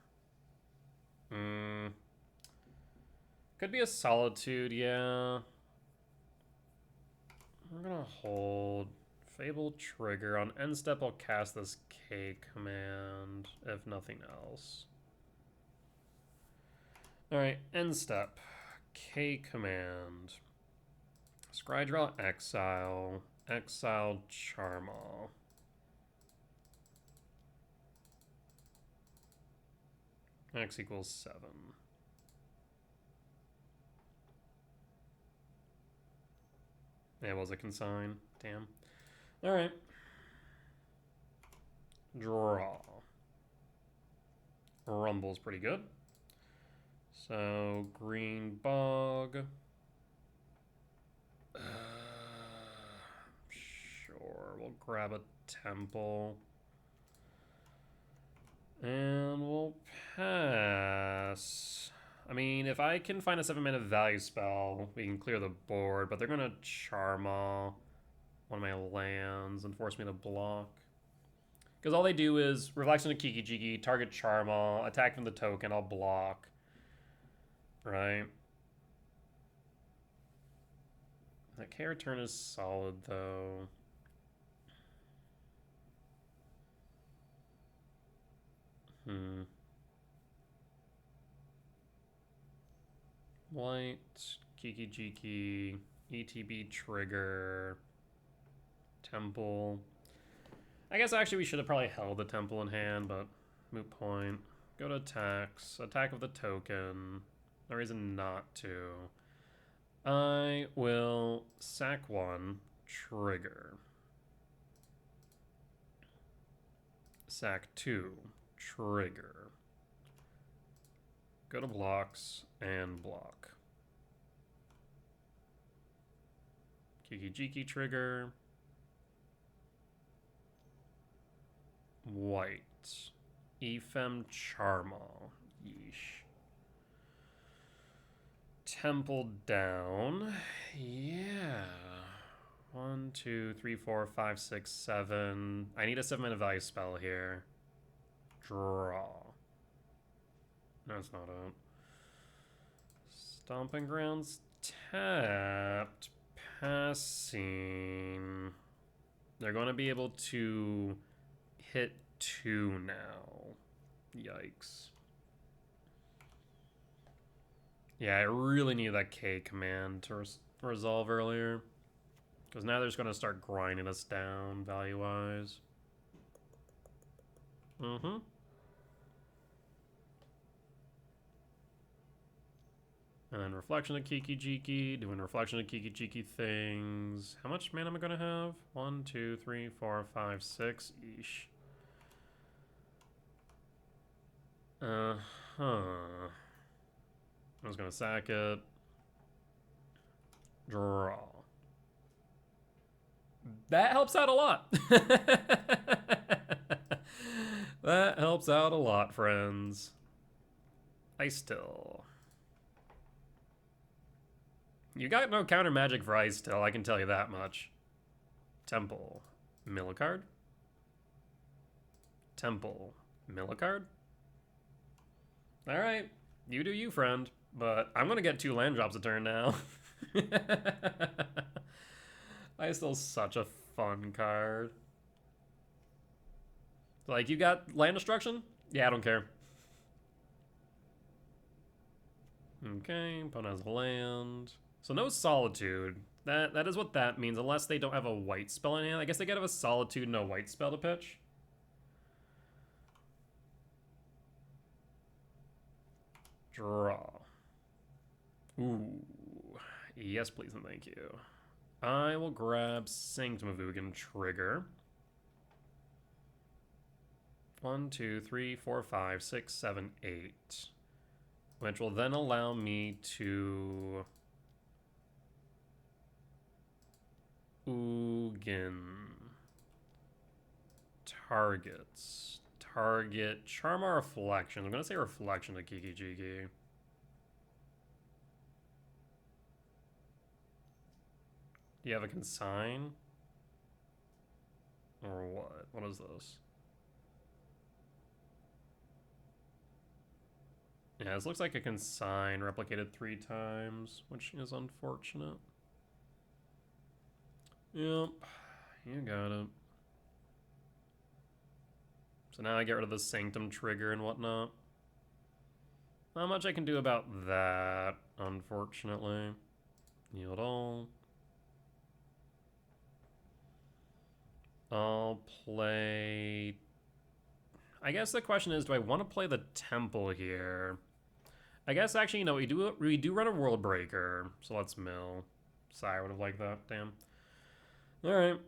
Could be a Solitude, yeah. We're gonna hold. Fable trigger. On end step, I'll cast this K command, if nothing else. Alright, end step. K command. Scry draw exile. Exile Charma. X equals 7. It was a consign. Damn. Alright. Draw. Rumble's pretty good. So, green bog. Sure, we'll grab a temple. And we'll pass. I mean, if I can find a 7-mana value spell, we can clear the board, but they're going to Charma one of my lands and force me to block. Because all they do is Reflection of Kiki Jiki, target Charma, attack from the token, I'll block. Right? That K return is solid, though. White, Kiki Jiki, ETB trigger, temple. I guess actually we should have probably held the temple in hand, but moot point. Go to attacks. Attack of the token. No reason not to. I will sack 1, trigger. Sack 2, trigger. Go to blocks and block. Kiki Jiki trigger. White. Ephem Charma. Yeesh. Temple down. Yeah. 1, 2, 3, 4, 5, 6, 7. I need a 7-mana value spell here. Draw. No, it's not it. Stomping Grounds tapped. Passing. They're going to be able to hit 2 now. Yikes. Yeah, I really need that K command to resolve earlier. Because now they're just going to start grinding us down value-wise. And then Reflection of Kiki Jiki, doing Reflection of Kiki Jiki things. How much mana am I going to have? 1, 2, 3, 4, 5, 6. Eesh. I was going to sack it. Draw. That helps out a lot. That helps out a lot, friends. Ice Still. You got no counter magic for Ice Still, I can tell you that much. Temple. Mill a card? Temple. Mill a card? Alright. You do you, friend. But I'm going to get 2 land drops a turn now. Ice Still's such a fun card. Like, you got land destruction? Yeah, I don't care. Okay, opponent has land. So no Solitude. That is what that means, unless they don't have a white spell in hand. I guess they gotta have a Solitude and no white spell to pitch. Draw. Ooh. Yes, please and thank you. I will grab Sanctum of Ugin trigger. 1, 2, 3, 4, 5, 6, 7, 8. Which will then allow me to Ugin. Targets. Target Charm or Reflection. I'm gonna say Reflection to Kiki Jiki. Do you have a consign? Or what? What is this? Yeah, this looks like a consign replicated 3 times, which is unfortunate. Yep, you got it. So now I get rid of the Sanctum trigger and whatnot. Not much I can do about that, unfortunately. Yield all. I'll play... I guess the question is, do I want to play the Temple here? I guess actually, no, we do run a World Breaker, so let's mill. Sorry, I would have liked that, damn. Alright.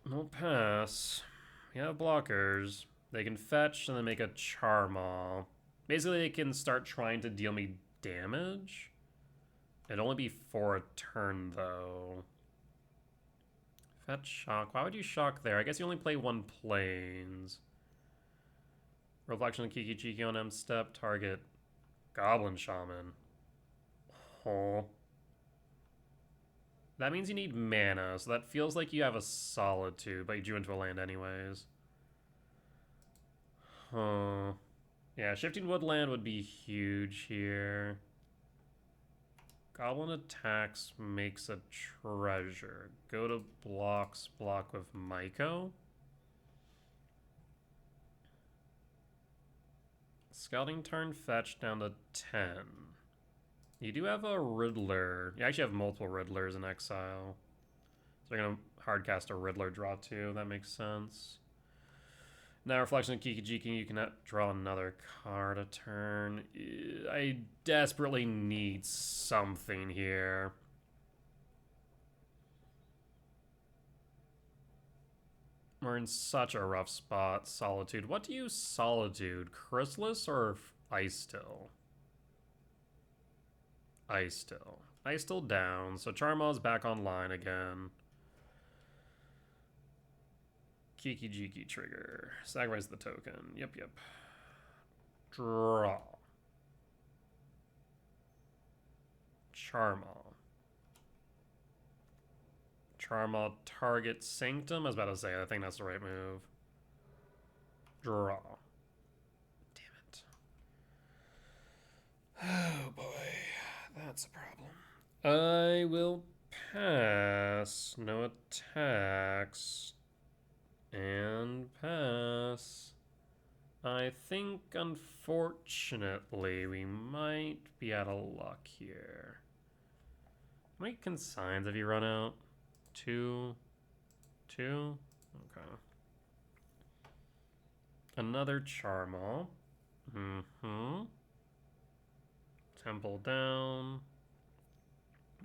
We'll pass. We have blockers. They can fetch and then make a Charmaw. Basically, they can start trying to deal me damage. It'd only be for a turn, though. Fetch shock. Why would you shock there? I guess you only play 1 planes. Reflection of Kiki Chiki on M step. Target Goblin Shaman. Oh. That means you need mana, so that feels like you have a Solitude, but you drew into a land anyways. Huh. Yeah, Shifting Woodland would be huge here. Goblin attacks, makes a treasure. Go to blocks, block with Maiko. Scouting turn, fetch down to 10. You do have a Riddler. You actually have multiple Riddlers in exile. So you're going to hardcast a Riddler draw too. That makes sense. Now Reflection of Kikijiki, you can draw another card a turn. I desperately need something here. We're in such a rough spot. Solitude. What do you Solitude? Chrysalis or Ice Still? Ice Still. Ice Still down, so Charmaw's back online again. Kiki Jiki trigger. Sacrifice the token. Yep. Draw. Charmaw. Charmaw target Sanctum. I was about to say, I think that's the right move. Draw. Damn it. Oh boy. That's a problem. I will pass. No attacks. And pass. I think, unfortunately, we might be out of luck here. How many consigns have you run out? 2? Okay. Another Charmaw. Temple down.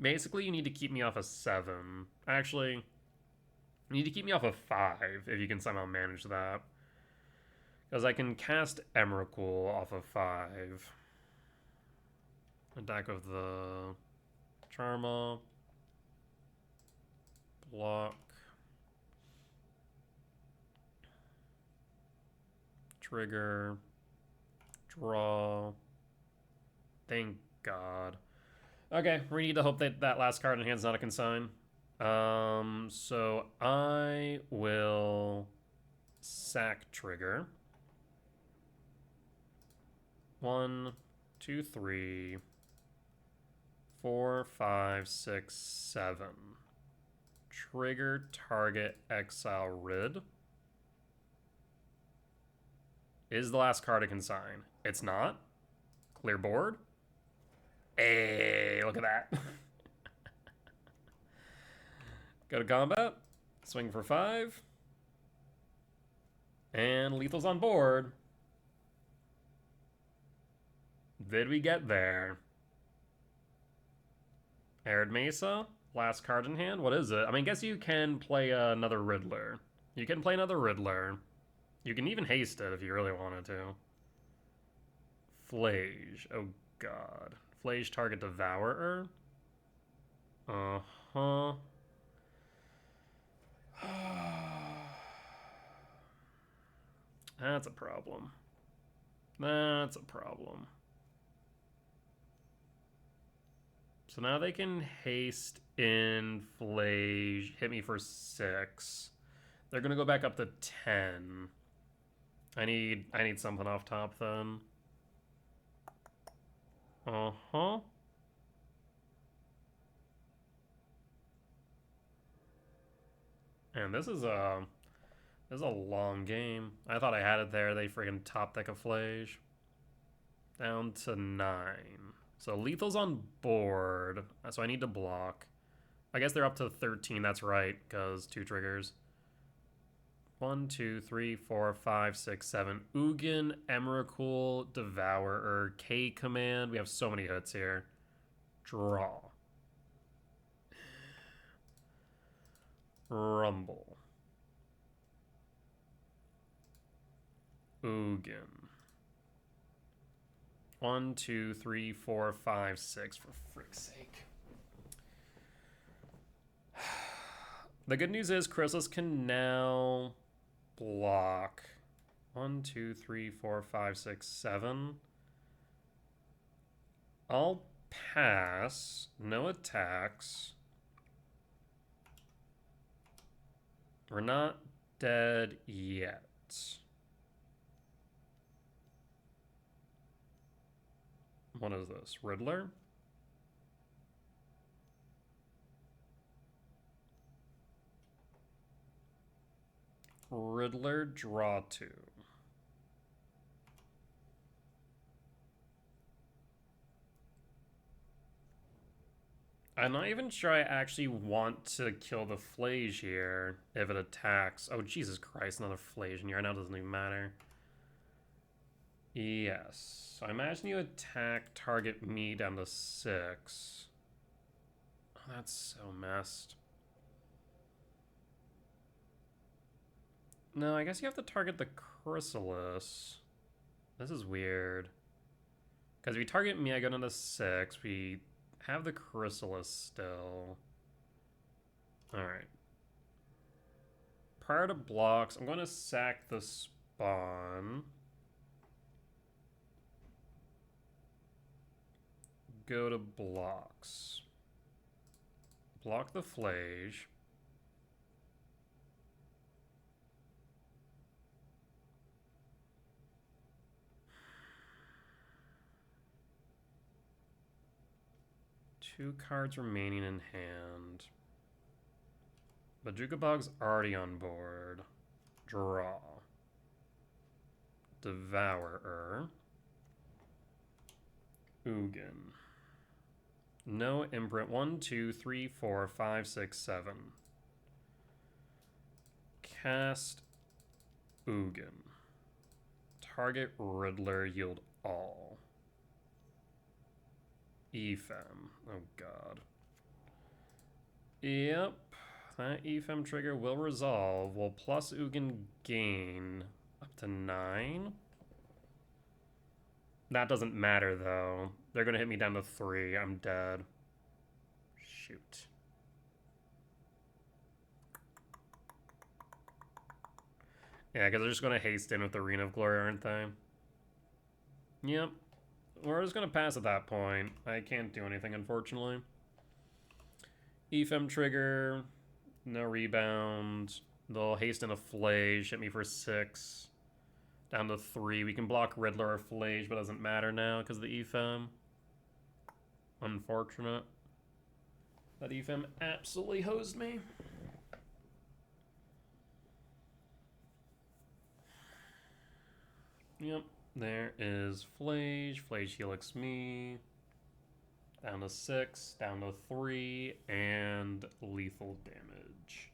Basically, you need to keep me off a 7. Actually, you need to keep me off a 5 if you can somehow manage that. Because I can cast Emrakul off of 5. Attack of the Charmaw. Block. Trigger. Draw. Thank God. Okay, we need to hope that that last card in hand's not a consign. So I will sack trigger. 1, 2, 3, 4, 5, 6, 7. Trigger target exile Rid. Is the last card a consign? It's not. Clear board. Hey, look at that. Go to combat. Swing for 5. And lethal's on board. Did we get there? Arid Mesa. Last card in hand. What is it? I mean, I guess you can play another Riddler. You can play another Riddler. You can even haste it if you really wanted to. Flage. Oh, God. Flage target Devourer. Uh-huh. That's a problem. That's a problem. So now they can haste in Flage, hit me for 6. They're gonna go back up to 10. I need something off top then. Uh-huh. And this is a long game. I thought I had it there. They freaking top deck a Flage. Down to 9. So lethal's on board. So I need to block. I guess they're up to 13. That's right, because 2 triggers. 1, 2, 3, 4, 5, 6, 7. Ugin, Emrakul, Devourer, K command. We have so many hits here. Draw. Rumble. Ugin. 1, 2, 3, 4, 5, 6. For frick's sake. The good news is Chrysalis can now block 1, 2, 3, 4, 5, 6, 7. I'll pass. No attacks. We're not dead yet. What is this? Riddler? Riddler, draw 2. I'm not even sure I actually want to kill the Flage here if it attacks. Oh, Jesus Christ, another Flage in here. Now it doesn't even matter. Yes. So I imagine you attack, target me down to 6. Oh, that's so messed. No, I guess you have to target the Chrysalis. This is weird. Because if you target me, I go down to 6. We have the Chrysalis still. Alright. Prior to blocks, I'm going to sack the spawn. Go to blocks. Block the Flage. Two cards remaining in hand. Bajuka Bog's already on board. Draw. Devourer. Ugin. No imprint. 1, 2, 3, 4, 5, 6, 7. Cast Ugin. Target Riddler, yield all. Ephem. Oh god. Yep. That Ephem trigger will resolve. Will plus Ugin gain up to 9? That doesn't matter though. They're gonna hit me down to 3. I'm dead. Shoot. Yeah, because they're just gonna haste in with the Arena of Glory, aren't they? Yep. We're just gonna pass at that point. I can't do anything, unfortunately. Ephem trigger. No rebound. They'll haste in a Flage. Hit me for 6. Down to 3. We can block Riddler or Flage, but it doesn't matter now because of the Ephem. Unfortunate. That Ephem absolutely hosed me. Yep. There is Flage. Flage helix me. Down to 6, down to 3, and lethal damage.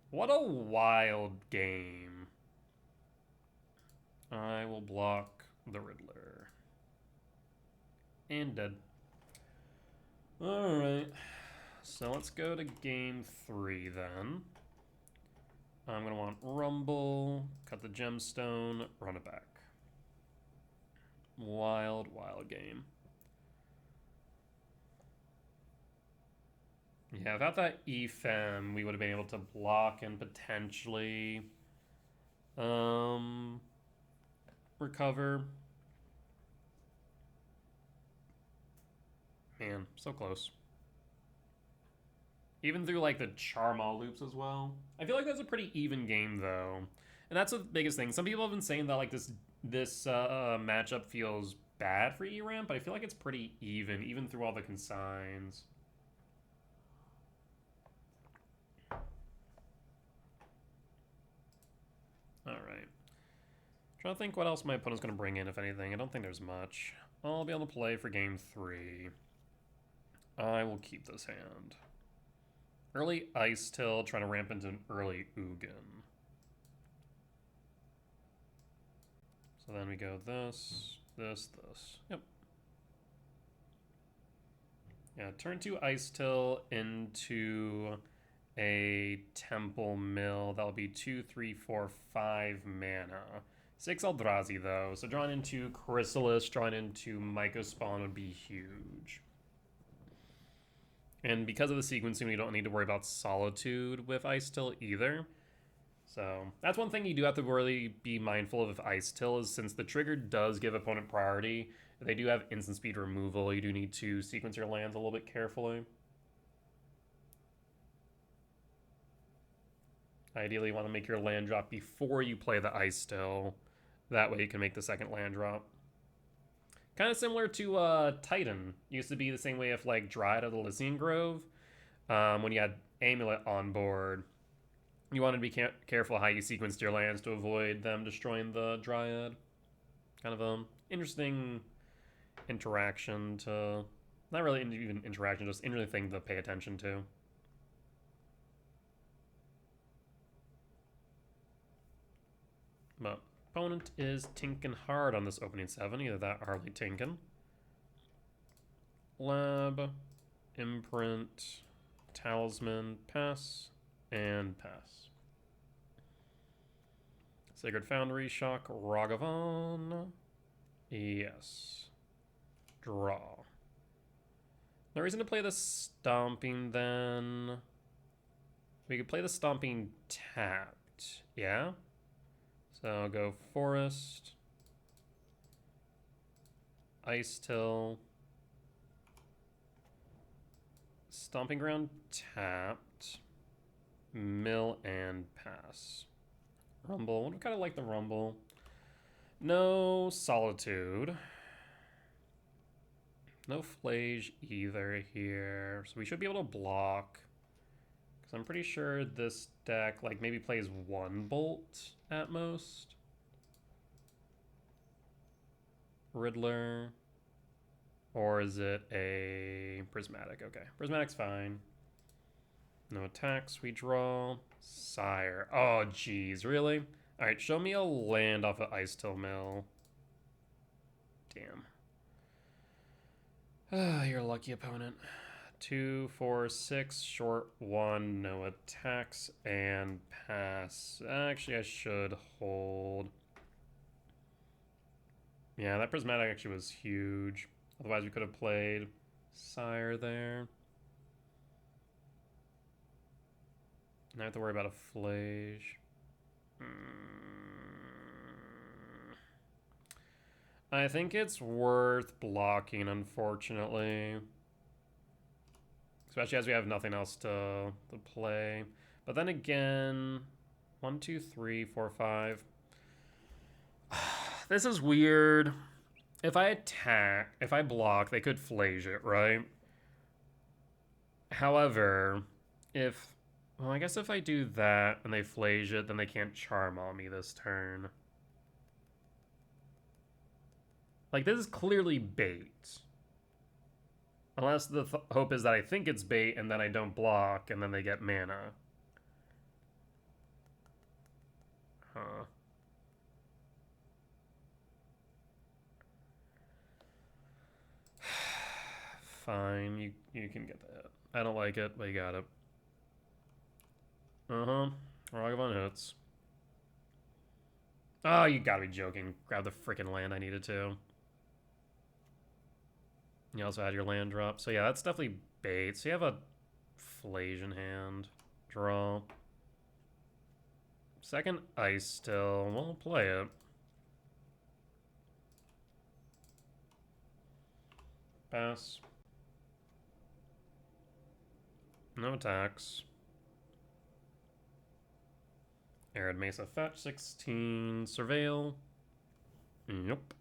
What a wild game. I will block the Riddler. And dead. Alright. So let's go to game 3 then. I'm going to want Rumble, cut the gemstone, run it back. Wild, wild game. Yeah, without that EFM, we would have been able to block and potentially recover. Man, so close. Even through like the Charmal loops as well. I feel like that's a pretty even game though. And that's the biggest thing. Some people have been saying that like this matchup feels bad for ERAM, but I feel like it's pretty even through all the consigns. Alright. Trying to think what else my opponent's going to bring in, if anything. I don't think there's much. I'll be able to play for game 3. I will keep this hand. Early Ice Till, trying to ramp into an early Ugin. So then we go this, this. Yep. Yeah, turn 2 Ice Till into a Temple Mill. That'll be 2, 3, 4, 5 mana. 6 Eldrazi though, so drawing into Chrysalis, drawing into Mycospawn would be huge. And because of the sequencing, we don't need to worry about Solitude with Ice Till either. So that's one thing you do have to really be mindful of with Ice Till is since the trigger does give opponent priority, they do have instant speed removal. You do need to sequence your lands a little bit carefully. Ideally, you want to make your land drop before you play the Ice Till. That way you can make the second land drop. Kind of similar to Titan. Used to be the same way if like Dryad of the Lycian Grove. When you had Amulet on board, you wanted to be careful how you sequenced your lands to avoid them destroying the Dryad. Kind of an interesting interaction to... Not really even interaction, just interesting thing to pay attention to. But opponent is tinkin' hard on this opening 7. Either that or Harley Tinkin. Lab, Imprint, Talisman, pass, and pass. Sacred Foundry, Shock, Ragavan. Yes. Draw. No reason to play the Stomping then. We could play the Stomping tapped. Yeah? So I'll go Forest. Ice Till. Stomping Ground tapped. Mill and pass. Rumble. Would kind of like the Rumble. No Solitude. No Flage either here. So we should be able to block. Because I'm pretty sure this deck like maybe plays 1 Bolt at most. Riddler. Or is it a Prismatic? Okay, Prismatic's fine. No attacks, we draw. Sire. Oh, geez, really? Alright, show me a land off of Ice Till Mill. Damn. You're a lucky opponent. 2, 4, 6, short 1, no attacks, and pass. Actually, I should hold. Yeah, that Prismatic actually was huge. Otherwise, we could have played Sire there. Now I have to worry about a Flage. I think it's worth blocking, unfortunately. Especially as we have nothing else to play. But then again, 1, 2, 3, 4, 5. This is weird. If I attack, if I block, they could Flage it, right? However, if... Well, I guess if I do that and they Flage it, then they can't Charm on me this turn. Like, this is clearly bait. Unless the hope is that I think it's bait and then I don't block and then they get mana. Huh. Fine, you can get that. I don't like it, but you got it. Uh-huh. Ragavan hits. Oh, you gotta be joking. Grab the freaking land I needed to. You also had your land drop. So yeah, that's definitely bait. So you have a Flage in hand. Draw. Second ice still. We'll play it. Pass. No attacks. Arid Mesa fetch 16. Surveil. Yep.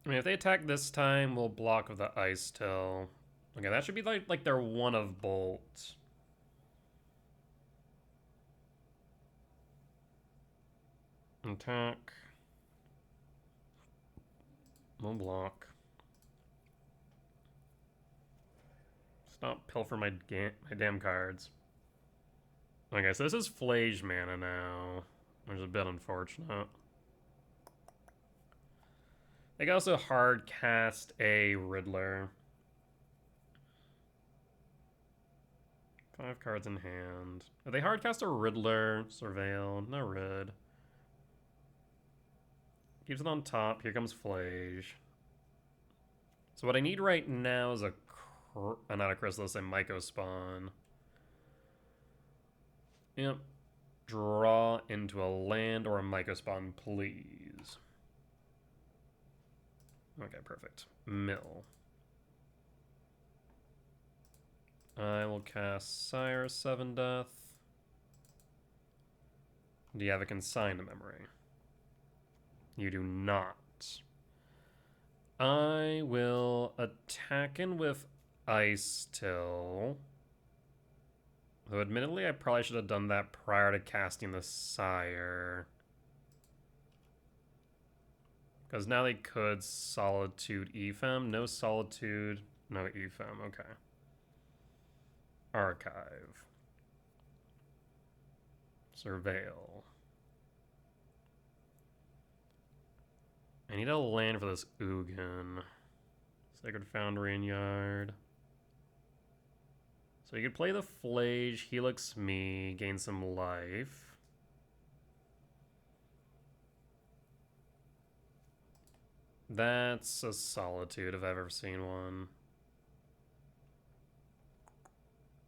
I mean, if they attack this time, we'll block with the ice till. Okay, that should be like their one of bolt. Attack. We'll block. Stop pilfer my damn cards. Okay, so this is Flage mana now, which is a bit unfortunate. They can also hard cast a Riddler. 5 cards in hand. If they hard cast a Riddler, Surveil, no Rid. Keeps it on top. Here comes Flage. So what I need right now is not a Chrysalis, a Myco Spawn. Yep. Draw into a land or a Myco Spawn, please. Okay, perfect. Mill. I will cast Sire 7 Death. Do you have a consign to memory? You do not. I will attack in with Ice Till. Though admittedly I probably should have done that prior to casting the Sire. Because now they could Solitude Ephem. No Solitude, no Ephem. Okay. Archive. Surveil. I need a land for this Ugin. Sacred Foundry and Yard. So you could play the Flage, Helix me, gain some life. That's a Solitude if I've ever seen one.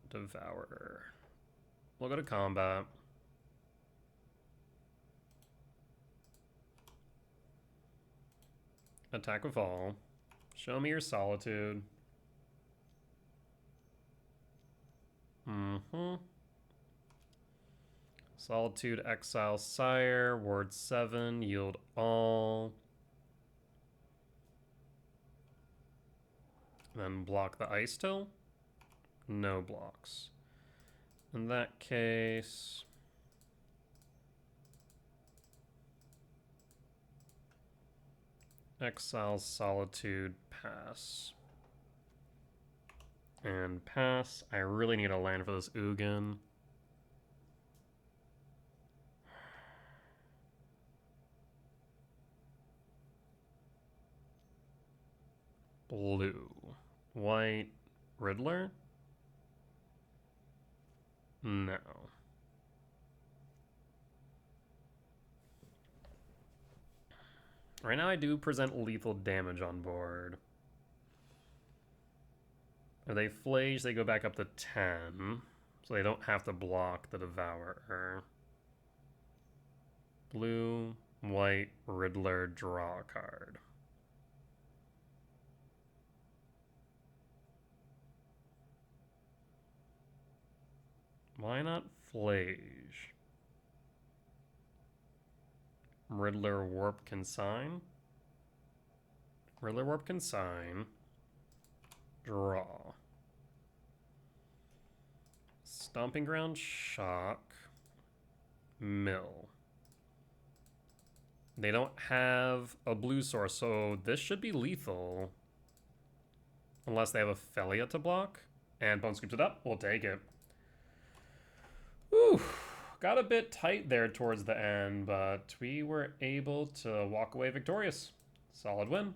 Devourer. We'll go to combat. Attack with all. Show me your Solitude. Solitude, exile Sire, ward 7, yield all. Then block the Ice Till. No blocks. In that case, exile Solitude, pass. And pass. I really need a land for this Ugin. Blue. White. Riddler? No. Right now I do present lethal damage on board. If they Flage, they go back up to 10. So they don't have to block the Devourer. Blue, white, Riddler, draw a card. Why not Flage? Riddler Warp Consign. Riddler Warp Consign. Draw. Stomping Ground Shock. Mill. They don't have a blue source, so this should be lethal. Unless they have a Felia to block. And Bone scoops it up. We'll take it. Whew. Got a bit tight there towards the end, but we were able to walk away victorious. Solid win.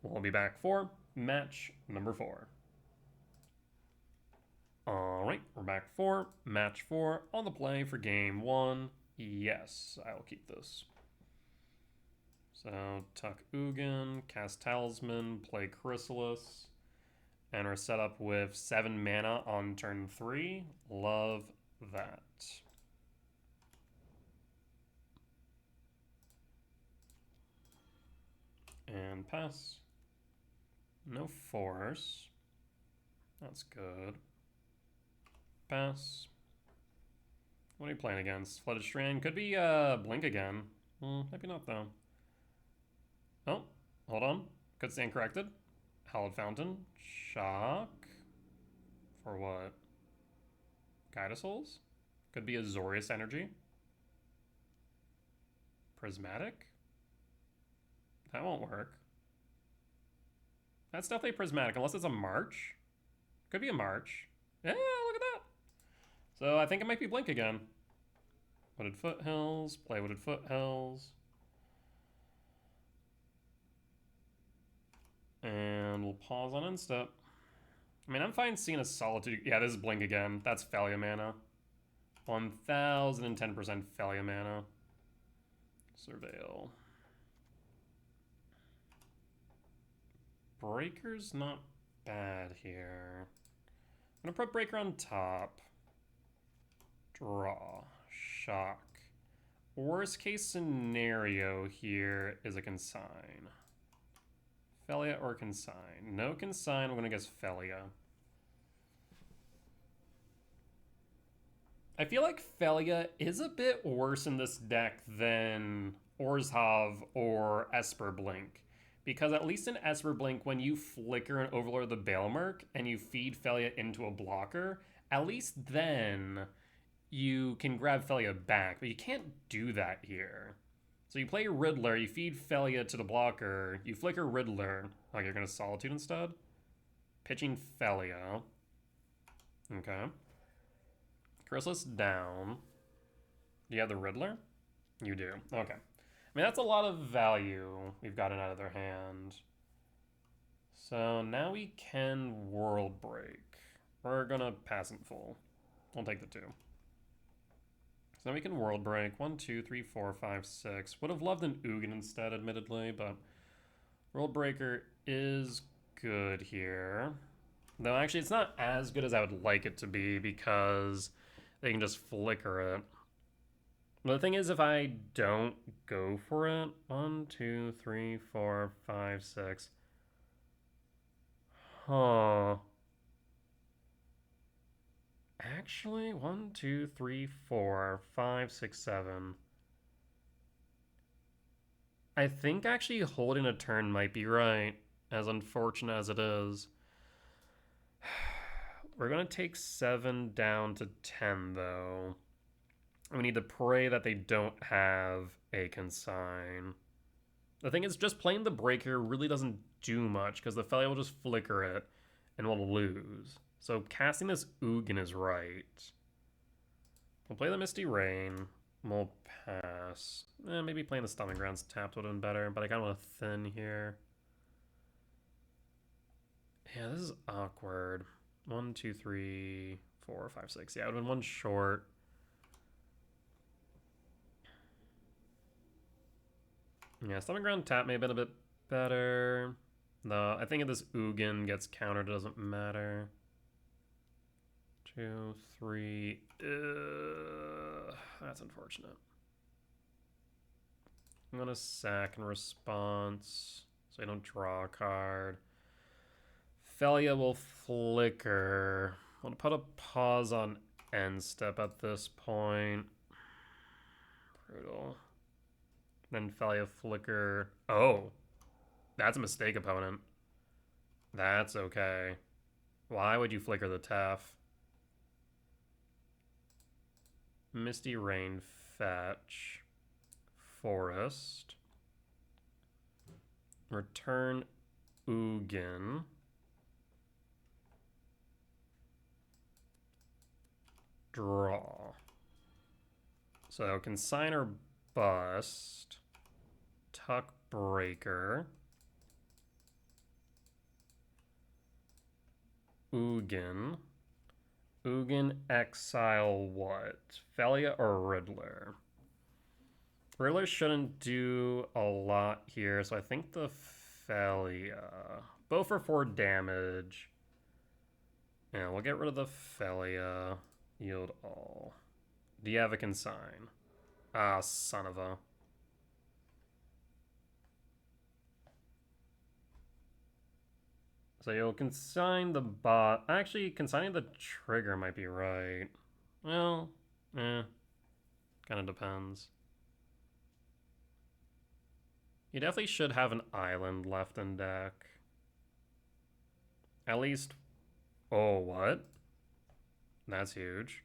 We'll be back for match number 4. Alright, we're back for match 4 on the play for game 1. Yes, I will keep this. So, tuck Ugin, cast Talisman, play Chrysalis, and we're set up with 7 mana on turn 3. Love that. And pass. No force. That's good. Pass. What are you playing against? Flooded Strand? Could be Blink again. Maybe not though. Oh, hold on. Could stand corrected. Hallowed Fountain. Shock. For what? Guide Souls? Could be Azorius Energy. Prismatic? That won't work. That's definitely Prismatic, unless it's a March. Could be a March. Yeah, look at that. So I think it might be Blink again. Wooded Foothills, play Wooded Foothills. And we'll pause on Instep. I mean, I'm fine seeing a Solitude. Yeah, this is Blink again. That's Felia mana. 1010% Felia mana. Surveil. Breaker's not bad here. I'm gonna put Breaker on top. Draw. Shock. Worst case scenario here is a Consign. Felia or Consign? No Consign, I'm gonna guess Felia. I feel like Felia is a bit worse in this deck than Orzhov or Esper Blink. Because at least in Esper Blink, when you flicker and Overlord the Baelmerk and you feed Felia into a blocker, at least then you can grab Felia back, but you can't do that here. So you play Riddler, you feed Felia to the blocker, you flicker Riddler. Oh, you're going to Solitude instead? Pitching Felia. Okay. Chrysalis down. Do you have the Riddler? You do. Okay. I mean, that's a lot of value we've gotten out of their hand. So now we can World Break. We're going to pass in full. I'll take the 2. So now we can World Break. 1, 2, 3, 4, 5, 6. Would have loved an Ugin instead, admittedly, but World Breaker is good here. Though actually it's not as good as I would like it to be because they can just flicker it. But the thing is, if I don't go for it, 1, 2, 3, 4, 5, 6. Huh. Actually, 1, 2, 3, 4, 5, 6, 7. I think actually holding a turn might be right, as unfortunate as it is. We're going to take 7 down to 10, though. We need to pray that they don't have a Consign. The thing is, just playing the Breaker really doesn't do much, because the Felia will just flicker it, and we'll lose. So casting this Ugin is right. We'll play the Misty Rain. We'll pass. Maybe playing the Stomping Grounds tapped would have been better, but I kind of want to thin here. Yeah, this is awkward. 1, 2, 3, 4, 5, 6. Yeah, it would have been 1 short. Yeah, Stomping Ground tap may have been a bit better. No, I think if this Ugin gets countered, it doesn't matter. 2, 3. That's unfortunate. I'm gonna sack in response so I don't draw a card. Felia will flicker. I'm gonna put a pause on end step at this point. Brutal. Then Felia flicker. Oh, that's a mistake, opponent. That's okay. Why would you flicker the Taff? Misty Rain, fetch. Forest. Return Ugin. Draw. So consign or bust. Tuck Breaker. Ugin. Ugin exile what? Felia or Riddler? Riddler shouldn't do a lot here, so I think the Felia. Both for 4 damage. Yeah, we'll get rid of the Felia. Yield all. Do you have a consign? Ah, son of a. So you'll consign the bot. Actually, consigning the trigger might be right. Well, kind of depends. You definitely should have an island left in deck. At least. Oh, what? That's huge.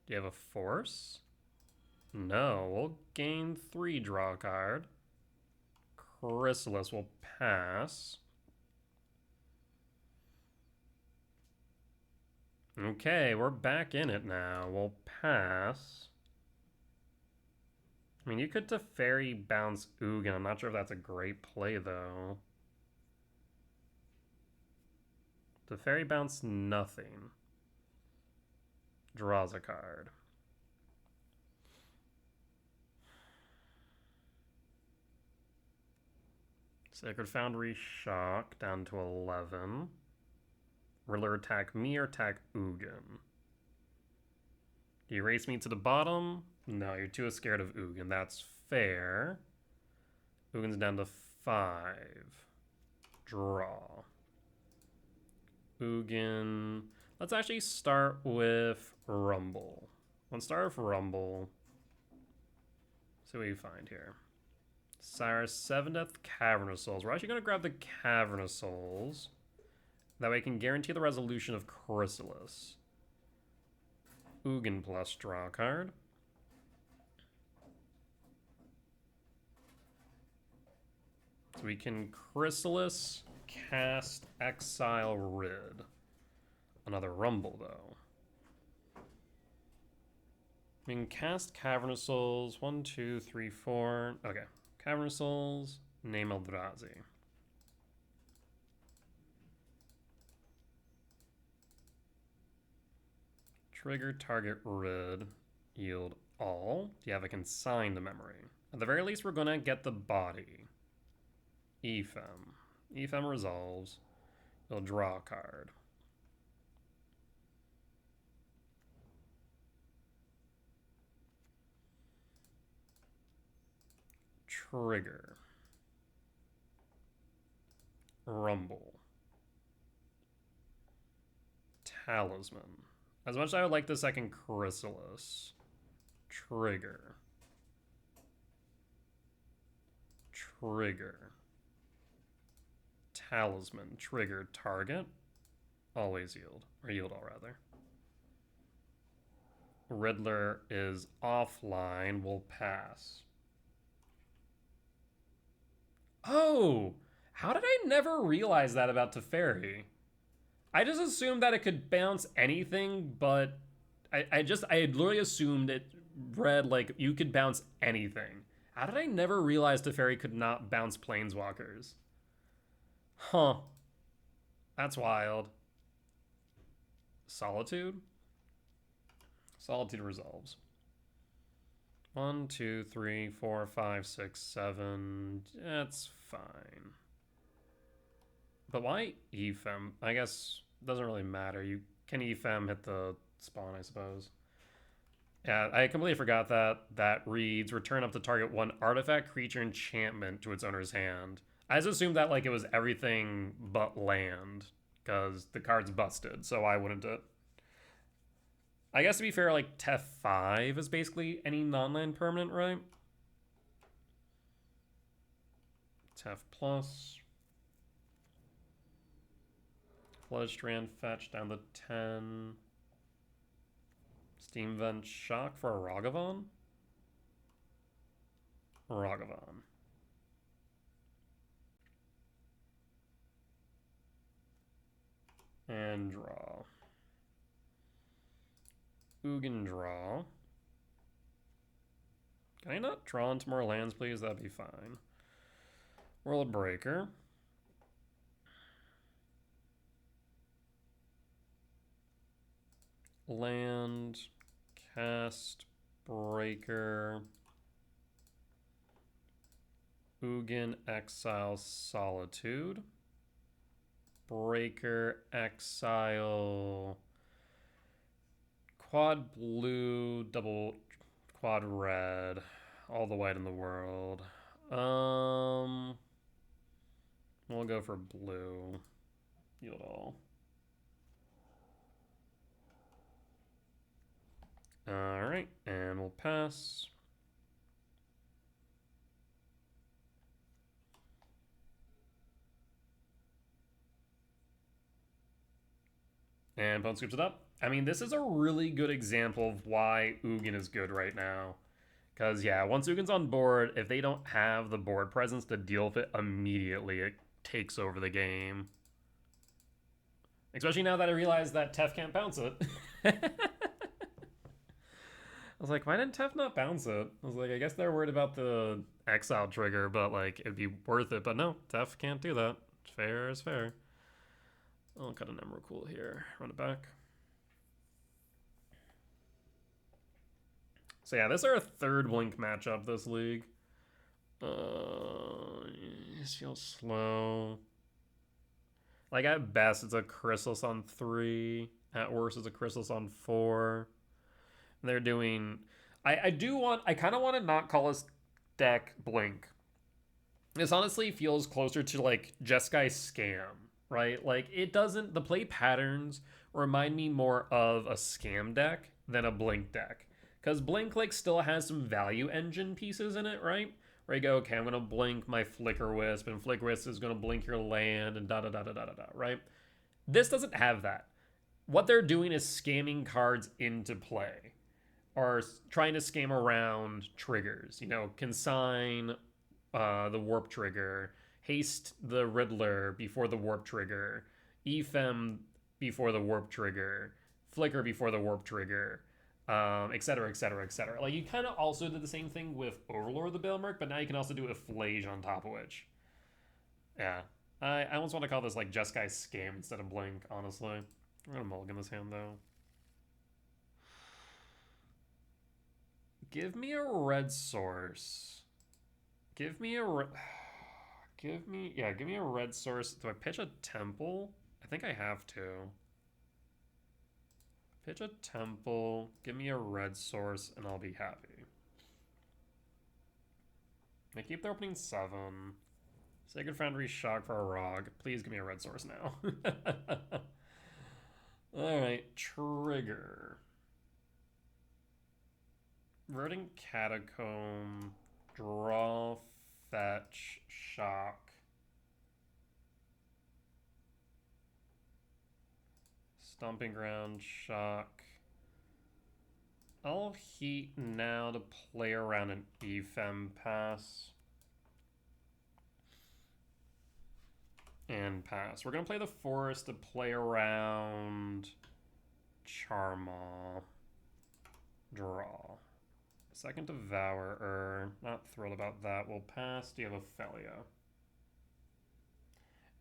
Do you have a force? No, we'll gain 3 draw card. Chrysalis will pass. Okay, we're back in it now. We'll pass. I mean, you could Teferi bounce Ugin. I'm not sure if that's a great play, though. Teferi bounce nothing. Draws a card. Sacred Foundry Shock down to 11. Riddler attack me or attack Ugin? Do you race me to the bottom? No, you're too scared of Ugin. That's fair. Ugin's down to 5. Draw. Ugin. Let's actually start with Rumble. Let's start with Rumble. See what you find here. Cyrus, 7th Cavern of Souls. We're actually going to grab the Cavern of Souls. That way I can guarantee the resolution of Chrysalis. Ugin plus draw card. So we can Chrysalis, cast, exile, Rid. Another Rumble, though. We can cast Cavern of Souls. 1, 2, 3, 4. Okay. Cavern of Souls, name Eldrazi. Trigger target Rid. Yield all. Do you have a consigned memory? At the very least, we're going to get the body. Ephem. Ephem resolves. You'll draw a card. Trigger. Rumble. Talisman. As much as I would like the second Chrysalis. Trigger. Trigger. Talisman. Trigger target. Always yield. Or yield all, rather. Riddler is offline. We'll pass. Oh! How did I never realize that about Teferi? I just assumed that it could bounce anything, but I had literally assumed it read like you could bounce anything. How did I never realize Teferi could not bounce planeswalkers? Huh. That's wild. Solitude? Solitude resolves. 1, 2, 3, 4, 5, 6, 7. That's fine. But why Ephem? I guess it doesn't really matter. You can Ephem hit the spawn, I suppose. Yeah, I completely forgot that. That reads, return up to target 1 artifact, creature, enchantment to its owner's hand. I just assumed that like it was everything but land, because the card's busted, so why wouldn't it? I guess to be fair, like Tef 5 is basically any non-land permanent, right? Tef plus. Pledge Strand fetch down to 10. Steam Vent Shock for a Ragavan? Ragavan. And draw. Ugin draw. Can I not draw into more lands, please? That'd be fine. World Breaker. Land. Cast. Breaker. Ugin Exile Solitude. Breaker Exile. Quad blue, double quad red. All the white in the world. We'll go for blue. Yield all. Alright, and we'll pass. And opponent scoops it up. I mean, this is a really good example of why Ugin is good right now. Because, yeah, once Ugin's on board, if they don't have the board presence to deal with it immediately, it takes over the game. Especially now that I realize that Tef can't bounce it. I was like, why didn't Tef not bounce it? I was like, I guess they're worried about the exile trigger, but, like, it'd be worth it. But no, Tef can't do that. Fair is fair. I'll cut an Emerald Cool here. Run it back. So yeah, this is our third Blink matchup this league. This feels slow. Like at best, it's a Chrysalis on 3. At worst, it's a Chrysalis on 4. And they're doing... I kind of want to not call this deck Blink. This honestly feels closer to like Jeskai Scam, right? Like it doesn't... The play patterns remind me more of a Scam deck than a Blink deck. Because Blink like still has some value engine pieces in it, right? Where you go, okay, I'm going to blink my Flicker Wisp, and Flicker Wisp is going to blink your land, and da-da-da-da-da-da, right? This doesn't have that. What they're doing is scamming cards into play, or trying to scam around triggers. You know, consign the Warp Trigger, haste the Riddler before the Warp Trigger, Ephem before the Warp Trigger, Flicker before the Warp Trigger, etc, etc, etc. Like, you kind of also did the same thing with Overlord of the Balemerc, but now you can also do a Flage on top of which. Yeah. I almost want to call this, like, Jeskai Scam instead of Blink, honestly. I'm gonna mulligan this hand, though. Give me a red source. Give me a give me a red source. Do I pitch a temple? I think I have to. Pitch a temple, give me a red source, and I'll be happy. I keep the opening 7. Sacred Foundry Shock for a Rog. Please give me a red source now. Alright, trigger. Verdant Catacomb, draw, fetch, shock. Stomping Ground, shock. I'll heat now to play around an Ephem pass. And pass. We're going to play the Forest to play around Charmaw. Draw. Second Devourer. Not thrilled about that. We'll pass. Do you have Ophelia?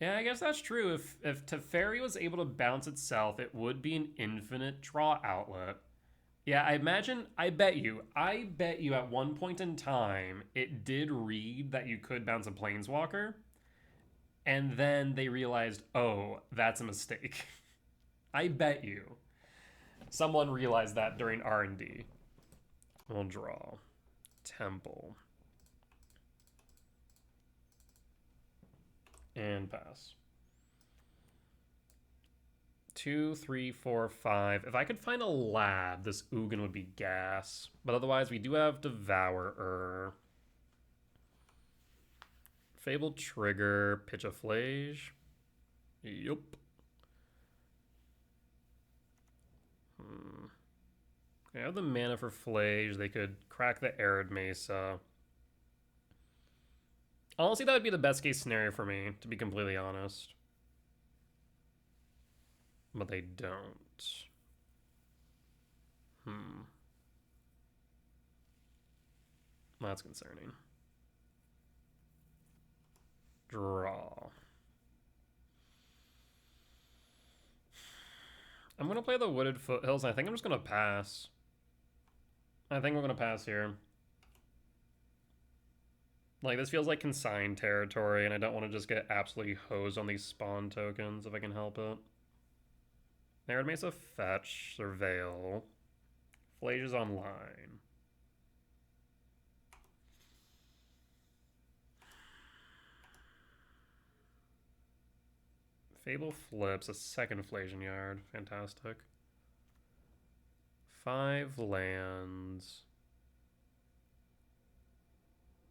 Yeah, I guess that's true. If Teferi was able to bounce itself, it would be an infinite draw outlet. Yeah, I bet you at one point in time, it did read that you could bounce a Planeswalker, and then they realized, oh, that's a mistake. I bet you. Someone realized that during R&D. We'll draw. Temple. And pass. 2, 3, 4, 5. If I could find a lab, this Ugin would be gas. But otherwise, we do have Devourer. Fabled Trigger, pitch a Flage. Yup. They have the mana for Flage. They could crack the Arid Mesa. Honestly, that would be the best case scenario for me, to be completely honest. But they don't. That's concerning. Draw. I'm going to play the Wooded Foothills, and I think I'm just going to pass. I think we're going to pass here. Like, this feels like consigned territory, and I don't want to just get absolutely hosed on these spawn tokens if I can help it. Arid Mesa fetch, Surveil. Flage is online. Fable flips, a second Flasian Yard. Fantastic. 5 lands.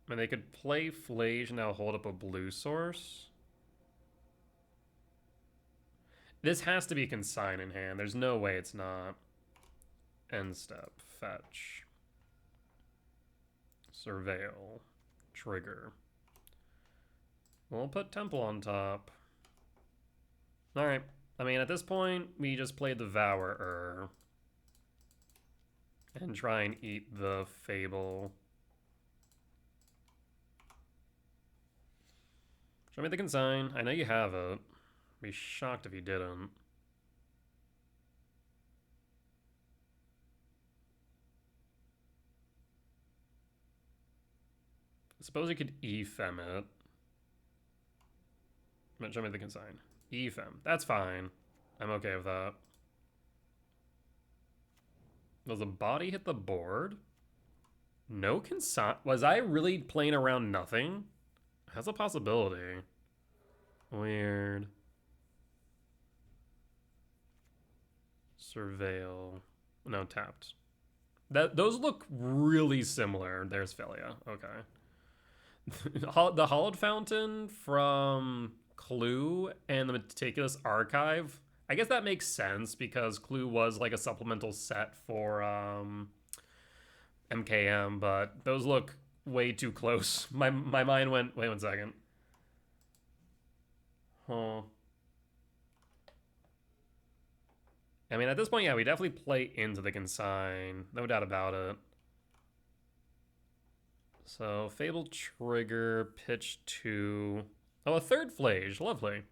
I mean, they could play Flage and now hold up a blue source. This has to be consign in hand. There's no way it's not. End step. Fetch. Surveil. Trigger. We'll put Temple on top. Alright. I mean, at this point, we just play the Devourer. And try and eat the Fable. Show me the consign. I know you have it. I'd be shocked if you didn't. I suppose you could E-Fem it. Show me the consign. E-Fem. That's fine. I'm okay with that. Does the body hit the board? No consign. Was I really playing around nothing? That's a possibility. Weird. Surveil. No, tapped. Those look really similar. There's Felia. Okay. The Hollowed Fountain from Clue and the Meticulous Archive. I guess that makes sense because Clue was like a supplemental set for MKM, but those look way too close. My mind went, wait 1 second. Huh. I mean, at this point, yeah, we definitely play into the consign. No doubt about it. So, Fable Trigger, pitch 2. Oh, a third Flage. Lovely.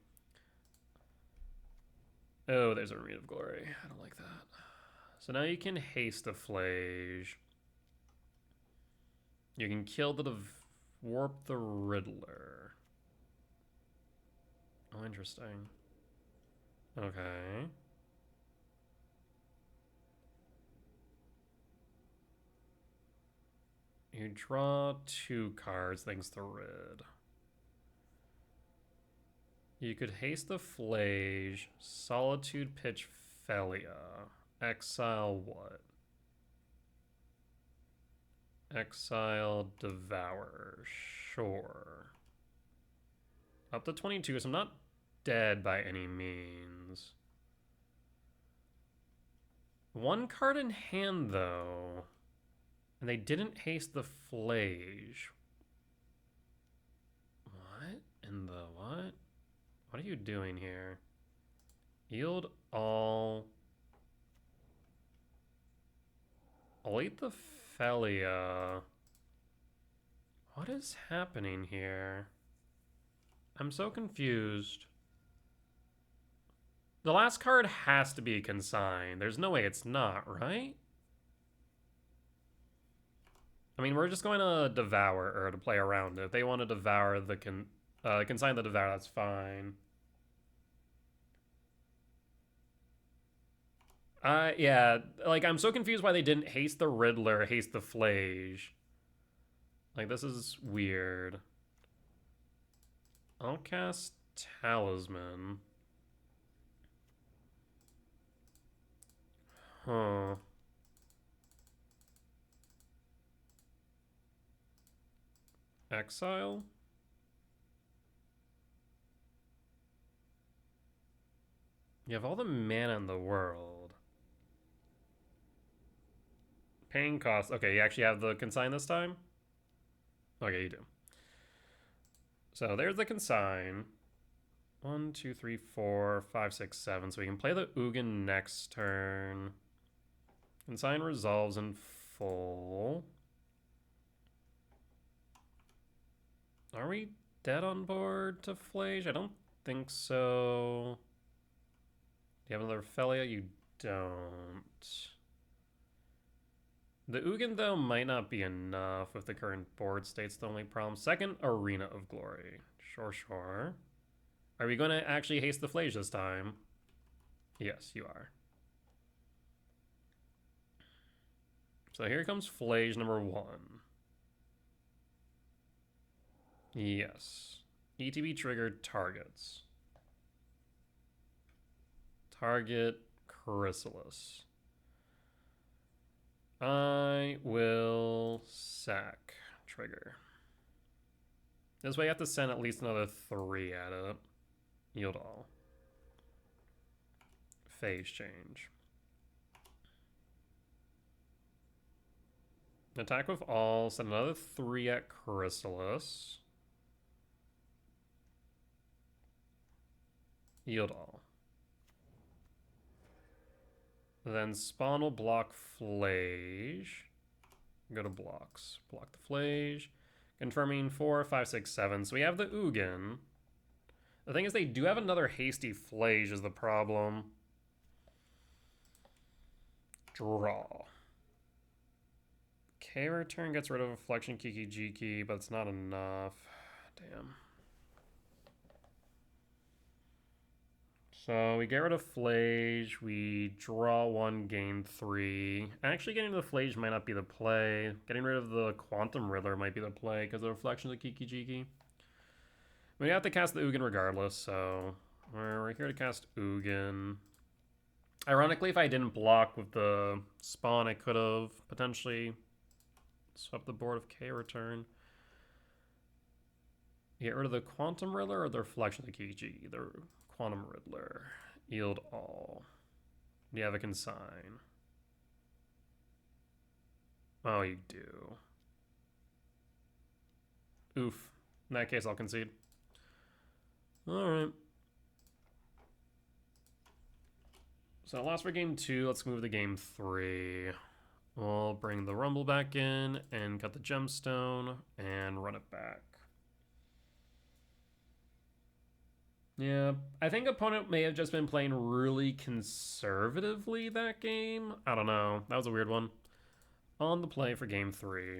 Oh, there's a Reed of Glory. I don't like that. So now you can haste a Flage. You can kill the Warp the Riddler. Oh, interesting. Okay. You draw 2 cards thanks to Rid. You could haste the Flage, Solitude Pitch Felia. Exile what? Exile Devour. Sure. Up to 22, so I'm not dead by any means. 1 card in hand, though. And they didn't haste the Flage. What in the what? What are you doing here? Yield all. I'll eat the Felia. What is happening here? I'm so confused. The last card has to be consigned. There's no way it's not, right? I mean, we're just going to devour or to play around it. If they want to devour the consign the devour, that's fine. Yeah, like I'm so confused why they didn't haste the Riddler, haste the Flage. Like, this is weird. I'll cast Talisman. Huh. Exile? You have all the mana in the world. Paying cost. Okay, you actually have the consign this time? Okay, you do. So there's the consign. 1, 2, 3, 4, 5, 6, 7. So we can play the Ugin next turn. Consign resolves in full. Are we dead on board to Flage? I don't think so. Do you have another Felia? You don't. The Ugin, though, might not be enough if the current board state's the only problem. Second, Arena of Glory. Sure, sure. Are we going to actually haste the Flage this time? Yes, you are. So here comes Flage number 1. Yes. ETB triggered targets. Target Chrysalis. I will sack trigger. This way I have to send at least another 3 at it. Yield all. Phase change. Attack with all, send another 3 at Chrysalis. Yield all. Then spawn will block Flage. Go to blocks. Block the Flage. Confirming 4, 5, 6, 7. So we have the Ugin. The thing is they do have another hasty Flage is the problem. Draw. K return gets rid of Affliction Kiki Jiki, but it's not enough. Damn. So we get rid of Flage, we draw 1, gain 3. Actually getting rid of the Flage might not be the play. Getting rid of the Quantum Riddler might be the play because of the Reflection of the Kiki Jiki. We have to cast the Ugin regardless, so we're here to cast Ugin. Ironically, if I didn't block with the spawn, I could have potentially swept the board of K return. Get rid of the Quantum Riddler or the Reflection of the Kiki Jiki? The Quantum Riddler. Yield all. Do you have a consign? Oh, you do. Oof. In that case, I'll concede. Alright. So last for game 2, let's move to game 3. We'll bring the Rumble back in and cut the Gemstone and run it back. Yeah, I think opponent may have just been playing really conservatively that game. I don't know. That was a weird one. On the play for game 3.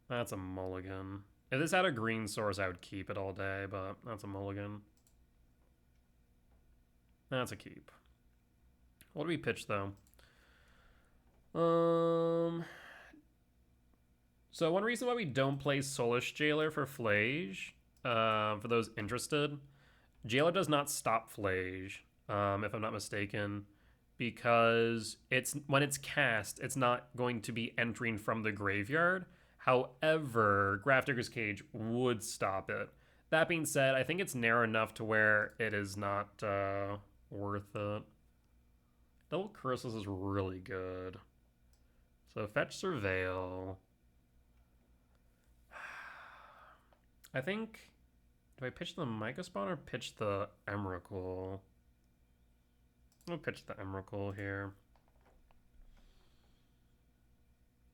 That's a mulligan. If this had a green source, I would keep it all day, but that's a mulligan. That's a keep. What do we pitch, though? So one reason why we don't play Soulish Jailer for Flage, for those interested, Jailer does not stop Flage, if I'm not mistaken, because when it's cast, it's not going to be entering from the graveyard. However, Grafdigger's Cage would stop it. That being said, I think it's narrow enough to where it is not worth it. Double Chrysalis is really good. So fetch Surveil. I think... Do I pitch the Myca Spawn or pitch the Emrakul? I'm gonna pitch the Emrakul here.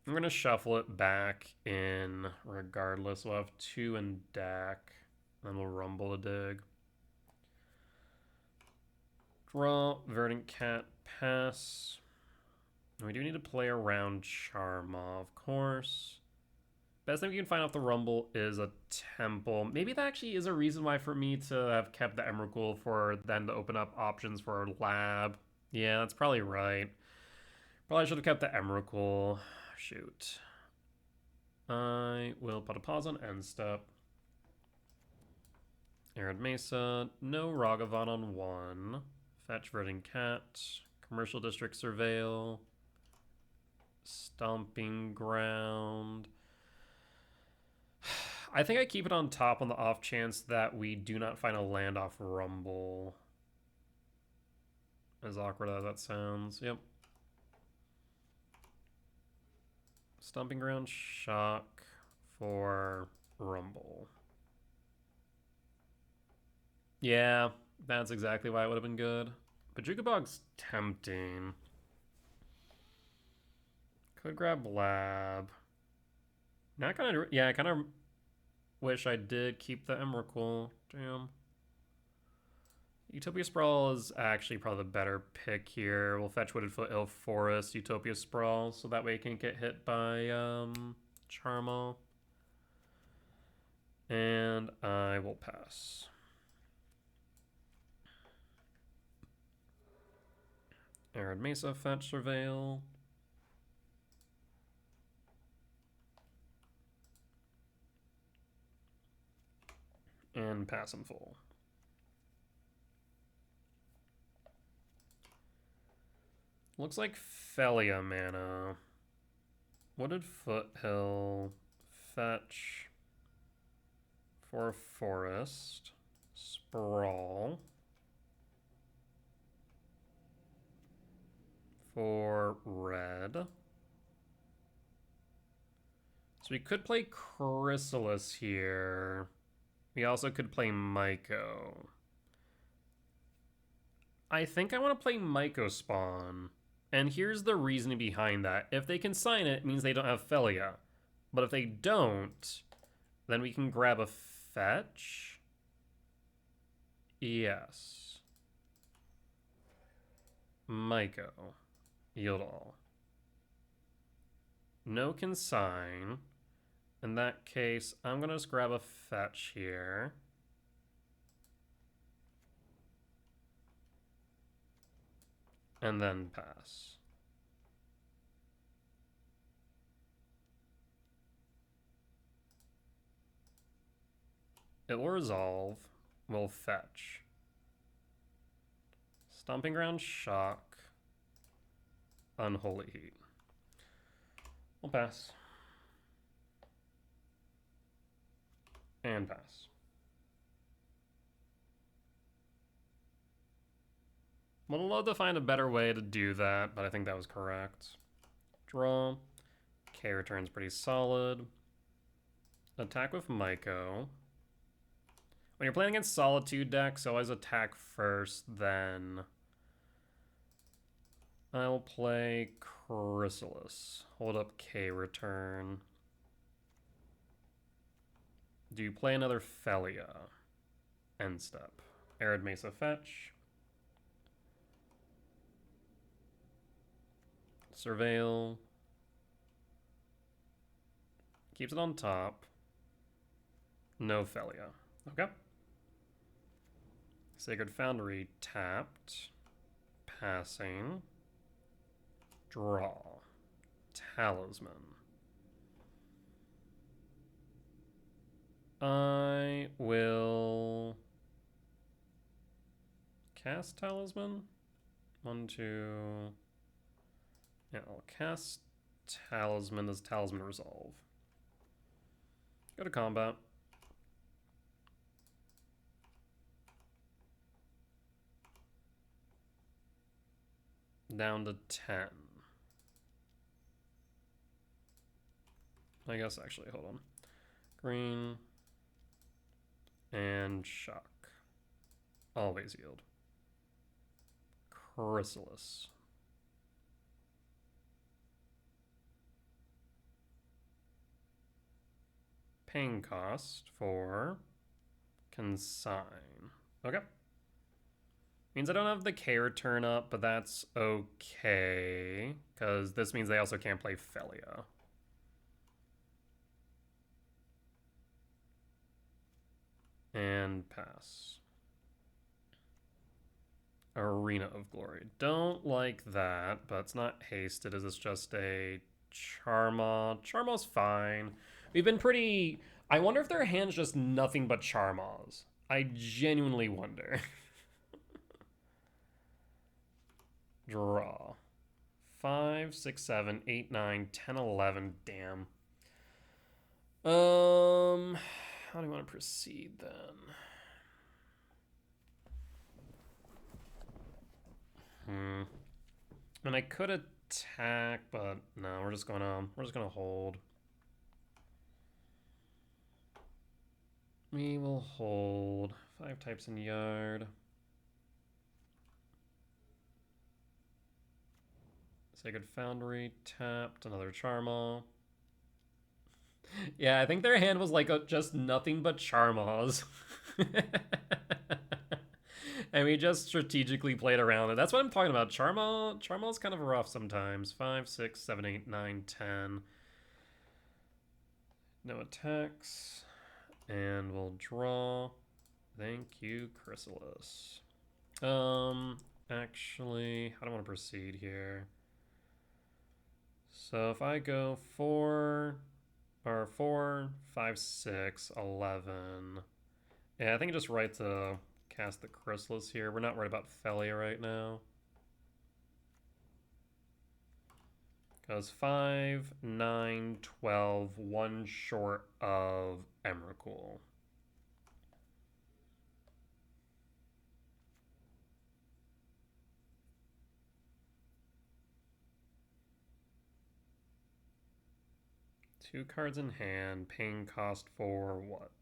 I'm gonna shuffle it back in regardless. We'll have 2 in deck. Then we'll Rumble a dig. Draw, Verdant Cat, pass. We do need to play around Charmaw, of course. Best thing we can find off the Rumble is a Temple. Maybe that actually is a reason why for me to have kept the Emrakul for then to open up options for Lab. Yeah, that's probably right. Probably should have kept the Emrakul. Shoot. I will put a pause on end step. Arid Mesa. No Ragavan on 1. Fetch Verdant Cat. Commercial District Surveil. Stomping Ground. I think I keep it on top on the off chance that we do not find a land off Rumble. As awkward as that sounds. Yep. Stomping Ground, Shock for Rumble. Yeah, that's exactly why it would have been good. But Jukabog's tempting. Could grab Lab. Now I kind of wish I did keep the Emrakul. Damn. Utopia Sprawl is actually probably the better pick here. We'll fetch Wooded Foot Hill Forest, Utopia Sprawl, so that way it can get hit by Charma. And I will pass. Arid Mesa, fetch Surveil. And pass in full. Looks like Felia mana. Wooded Foothill, fetch for Forest, Sprawl for red. So we could play Chrysalis here. We also could play Myco. I think I want to play Myco Spawn. And here's the reasoning behind that. If they can sign it, it means they don't have Felia. But if they don't, then we can grab a fetch. Yes. Myco. Yield all. No consign. In that case, I'm going to just grab a fetch here. And then pass. It will resolve. We'll fetch. Stomping Ground, Shock. Unholy Heat. We'll pass. And pass. Would love to find a better way to do that, but I think that was correct. Draw. K return's pretty solid. Attack with Myco. When you're playing against Solitude decks, always attack first, then I'll play Chrysalis. Hold up K return. Do you play another Felia? End step. Arid Mesa fetch. Surveil. Keeps it on top. No Felia. Okay. Sacred Foundry tapped. Passing. Draw. Talisman. I will cast Talisman. 1, 2. Yeah, I'll cast Talisman as Talisman Resolve. Go to combat. Down to 10. I guess actually, hold on. Green. And Shock. Always yield. Chrysalis. Paying cost for consign. Okay. Means I don't have the K return up, but that's okay. Because this means they also can't play Felia. And pass. Arena of Glory. Don't like that, but it's not hasted. Is this just a Charma? Charma's fine. We've been pretty... I wonder if their hand's just nothing but Charmas. I genuinely wonder. Draw. 5, 6, 7, 8, 9, 10, 11. Damn. How do you want to proceed then? And I could attack, but no, we're just gonna hold. We will hold 5 types in yard. Sacred Foundry tapped, another Charmaw. Yeah, I think their hand was like just nothing but Charmaws. And we just strategically played around it. That's what I'm talking about. Charmaw's kind of rough sometimes. 5, 6, 7, 8, 9, 10. No attacks. And we'll draw. Thank you, Chrysalis. Actually, how do I want to proceed here? So if I go 4, 5, 6, 11. Yeah, I think it's just right to cast the Chrysalis here. We're not worried about Felia right now. Goes 5, 9, 12, 1 short of Emrakul. Two cards in hand, paying cost for what?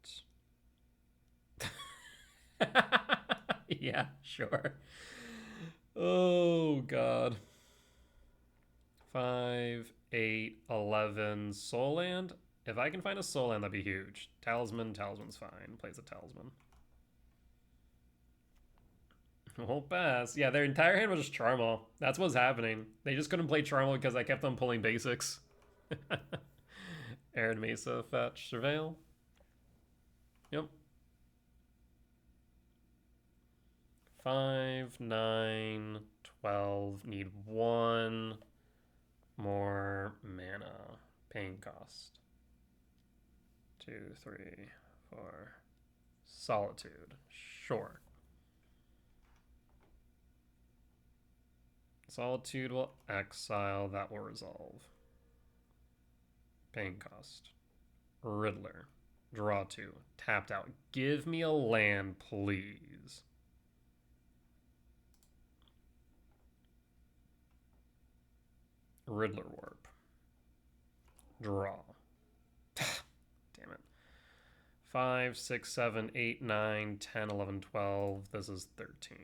Yeah, sure. Oh, God. 5, 8, 11, Soul Land. If I can find a Soul Land, that'd be huge. Talisman's fine. Plays a Talisman. We'll pass. Yeah, their entire hand was just Charmal. That's what's happening. They just couldn't play Charmal because I kept on pulling basics. Arid Mesa, Fetch, Surveil. Yep. 5, 9, 12. Need 1 more mana. Paying cost. 2, 3, 4. Solitude. Sure. Solitude will exile. That will resolve. Paying cost. Riddler. Draw 2. Tapped out. Give me a land, please. Riddler Warp. Draw. Damn it. 5, 6, 7, 8, 9, 10, 11, 12. This is 13.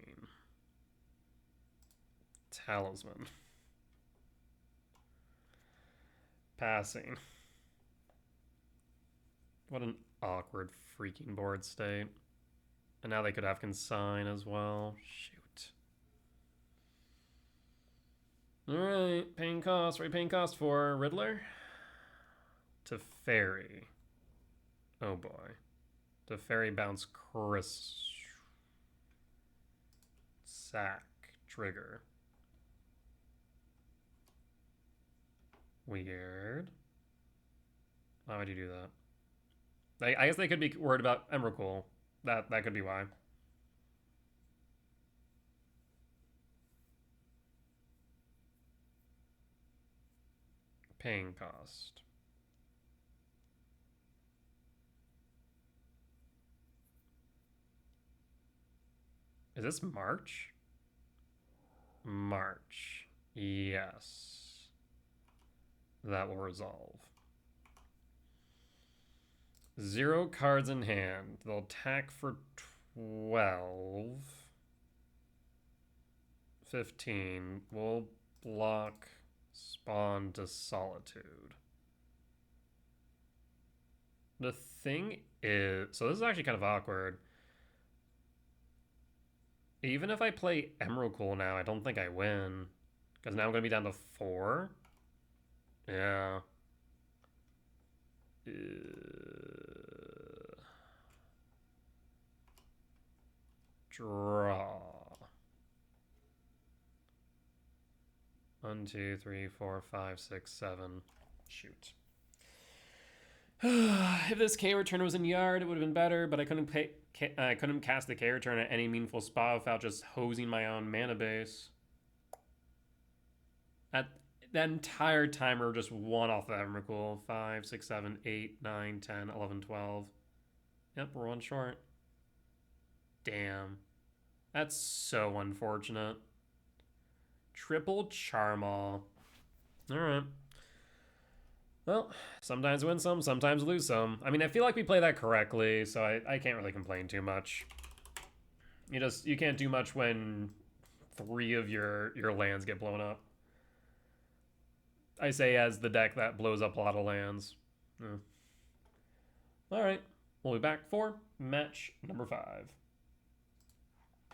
Talisman. Passing. What an awkward freaking board state. And now they could have Consign as well. Shoot. Alright, paying cost. What are you paying cost for? Riddler? Teferi. Oh boy. Teferi bounce Chris. Sack. Trigger. Weird. Why would you do that? I guess they could be worried about Emrakul. That could be why. Paying cost. Is this March? March. Yes. That will resolve. 0 cards in hand. They'll attack for 12. 15. We'll block Spawn to Solitude. The thing is... So this is actually kind of awkward. Even if I play Emrakul now, I don't think I win. Because now I'm going to be down to 4. Yeah. Draw. 1, 2, 3, 4, 5, 6, 7. Shoot. If this K return was in yard, it would have been better, but I couldn't cast the K return at any meaningful spot without just hosing my own mana base. At that entire time, we're just 1 off of Emrakul. 5, 6, 7, 8, 9, 10, 11, 12. Yep, we're 1 short. Damn. That's so unfortunate. Triple Charmaw. Alright. Well, sometimes win some, sometimes lose some. I mean, I feel like we play that correctly, so I can't really complain too much. You can't do much when 3 of your lands get blown up. I say as the deck that blows up a lot of lands. Alright, we'll be back for match number 5.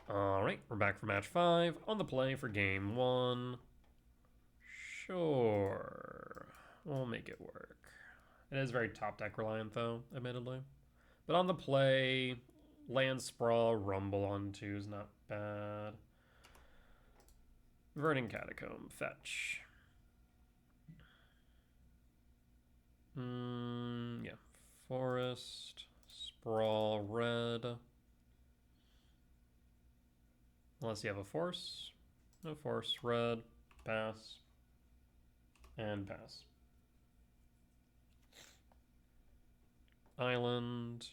Alright, we're back for match 5. On the play for game 1. Sure. We'll make it work. It is very top deck reliant, though, admittedly. But on the play, land sprawl, rumble on 2 is not bad. Verning Catacomb, fetch. Yeah. Forest, sprawl, red. Unless you have a force. No force, red, pass, and pass. Island,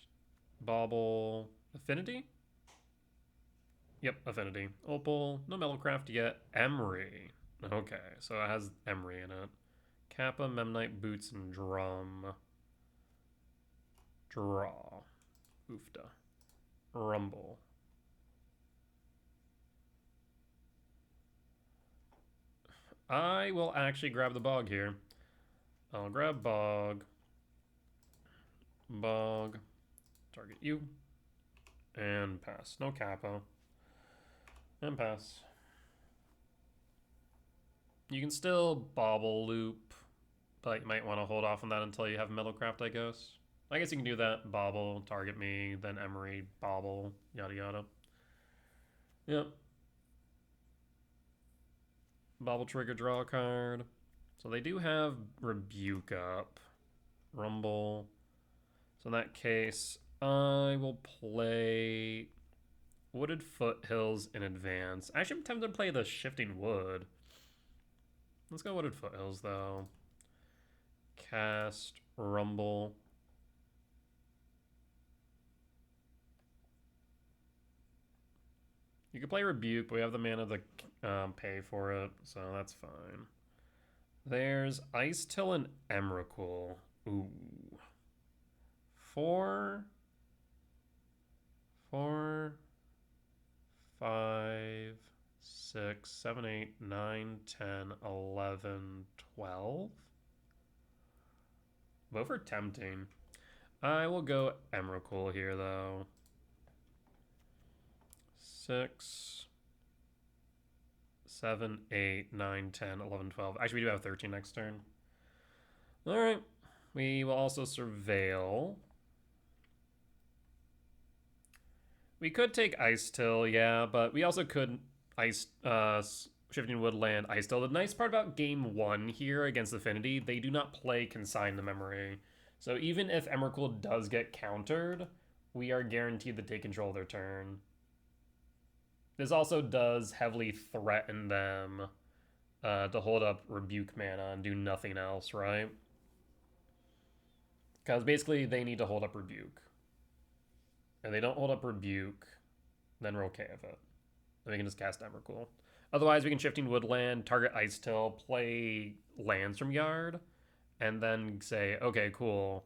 bauble, affinity? Yep, affinity. Opal, no metalcraft yet. Emery. Okay, so it has Emery in it. Kappa, Memnite, boots, and drum. Draw. Oofda. Rumble. I will actually grab the bog here. I'll grab bog. Bog. Target you. And pass. No Kappa. And pass. You can still bauble loop, but you might want to hold off on that until you have metalcraft, I guess. I guess you can do that. Bauble, target me, then Emery, bauble, yada yada. Yep. Bauble trigger, draw a card. So they do have Rebuke up. Rumble. So in that case, I will play Wooded Foothills in advance. Actually, I'm tempted to play the Shifting Wood. Let's go Wooded Foothills, though. Cast, Rumble. You can play Rebuke, but we have the mana to pay for it, so that's fine. There's Ice Till and Emrakul. Ooh. 4, 5, 6, 7, 8, 9, 10, 11, 12. Vote for tempting. I will go Emrakul here, though. 6, 7, 8, 9, 10, 11, 12. Actually, we do have 13 next turn. Alright. We will also surveil. We could take Ice Till, yeah, but we also could Shifting Woodland, Ice Till. The nice part about game 1 here against Affinity, they do not play Consign the Memory. So even if Emrakul does get countered, we are guaranteed to take control of their turn. This also does heavily threaten them to hold up Rebuke mana and do nothing else, right? Because basically they need to hold up Rebuke. If they don't hold up Rebuke, then we're okay with it. Then we can just cast Emrakul. Otherwise, we can Shifting Woodland, target Ice Till, play lands from Yard, and then say, okay, cool.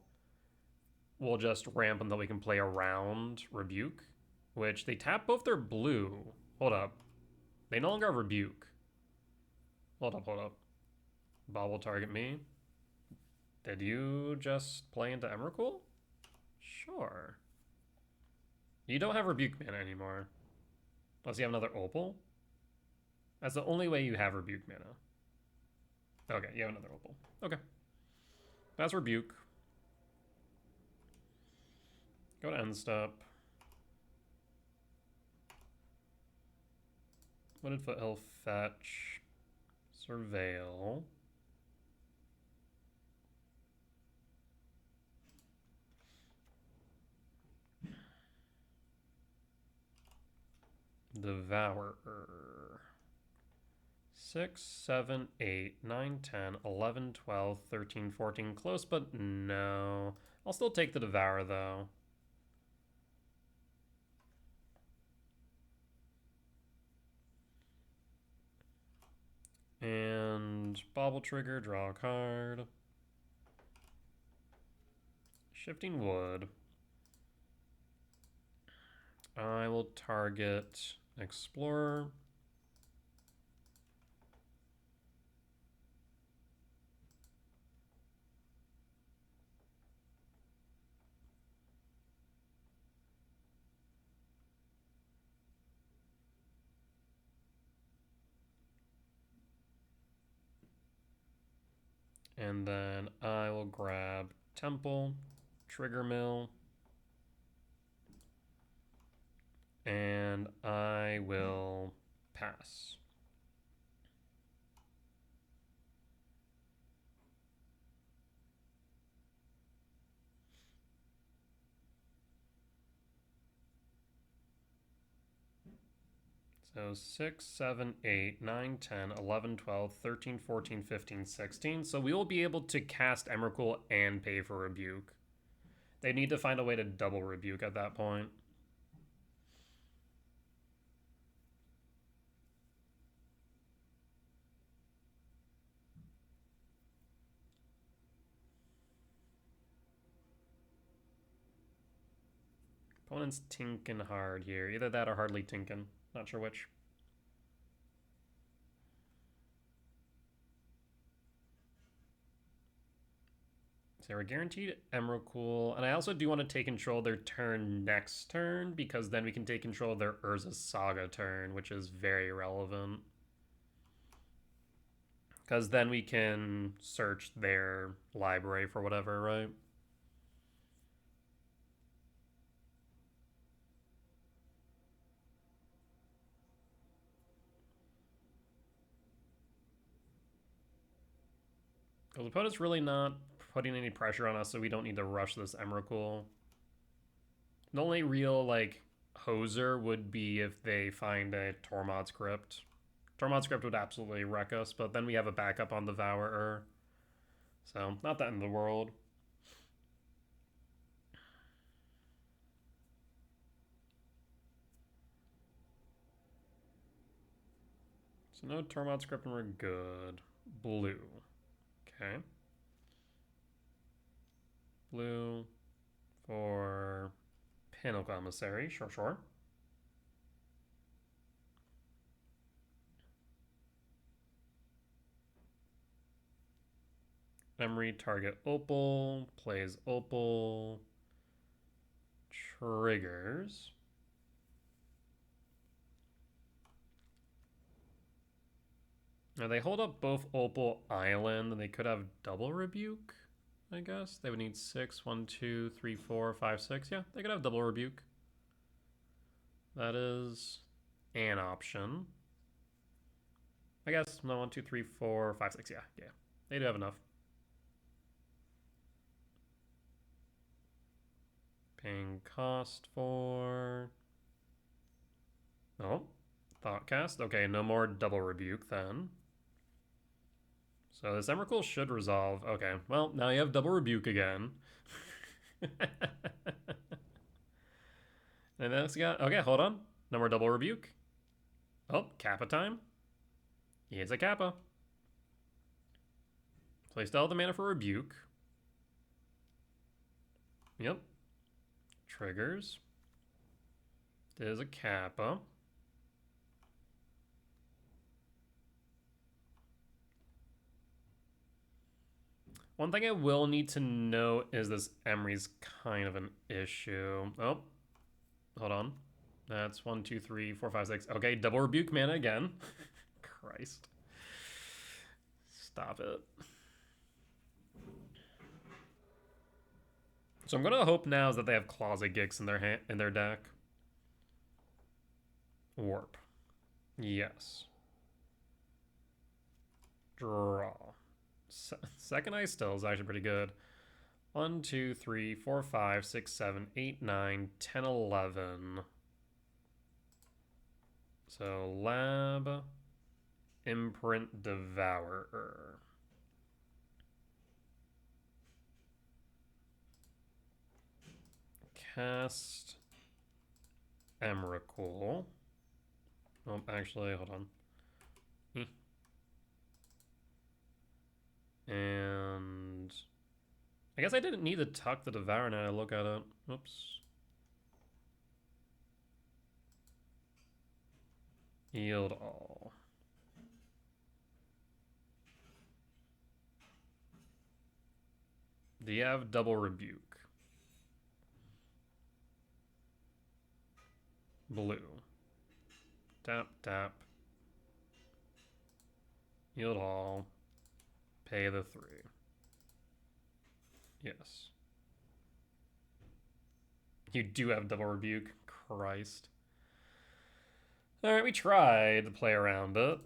We'll just ramp until we can play around Rebuke, which they tap both their blue. Hold up. They no longer have Rebuke. Hold up. Bob will target me. Did you just play into Emrakul? Sure. You don't have Rebuke mana anymore. Unless you have another Opal. That's the only way you have Rebuke mana. Okay, you have another Opal. Okay. That's Rebuke. Go to end step. Wooded Foothill, fetch. Surveil. Devourer. 6, 7, 8, 9, 10, 11, 12, 13, 14. Close, but no. I'll still take the Devourer, though. And bobble trigger, draw a card. Shifting Wood. I will target Explorer. And then I will grab Temple, Trigger Mill, and I will pass. So 6, 7, 8, 9, 10, 11, 12, 13, 14, 15, 16. So we will be able to cast Emrakul and pay for Rebuke. They need to find a way to double Rebuke at that point. Opponent's tinkin' hard here. Either that or hardly tinkin'. Not sure which. So we're guaranteed Emrakul. And I also do want to take control of their turn next turn, because then we can take control of their Urza Saga turn, which is very relevant. Because then we can search their library for whatever, right? Because the opponent's really not putting any pressure on us, so we don't need to rush this Emrakul. The only real, like, hoser would be if they find a Tormod's Crypt. Tormod's Crypt would absolutely wreck us, but then we have a backup on the Devourer. So, not the end of the world. So no Tormod's Crypt and we're good. Blue. Okay. Blue for Pinnacle Emissary. Sure, sure. Emery, target Opal. Plays Opal. Triggers. Now they hold up both Opal Island, and they could have double Rebuke, I guess. They would need 6, 1, 2, 3, 4, 5, 6. Yeah, they could have double Rebuke. That is an option. I guess, no, 1, 2, 3, 4, 5, 6. Yeah, yeah. They do have enough. Paying cost for... Oh, Thoughtcast. Okay, no more double Rebuke then. So this Emrakul should resolve. Okay, well, now you have double Rebuke again. And then it's got... Okay, hold on. No more double Rebuke. Oh, Kappa time. Here's a Kappa. Play still the mana for Rebuke. Yep. Triggers. There's a Kappa. One thing I will need to note is this Emery's kind of an issue. Oh, hold on. That's 1, 2, 3, 4, 5, 6. Okay, double Rebuke mana again. Christ. Stop it. So I'm gonna hope now is that they have Closet Gix in their deck. Warp. Yes. Draw. Second Ice Still is actually pretty good. 1, 2, 3, 4, 5, 6, 7, 8, 9, 10, 11. So Lab, Imprint, Devourer. Cast Emrakul. Oh, actually, hold on. And I guess I didn't need to tuck the Devour now I look at it. Oops. Yield all. Do you have double rebuke? Blue. Tap, tap. Yield all. Pay the 3. Yes. You do have double rebuke. Christ. Alright, we tried to play around it.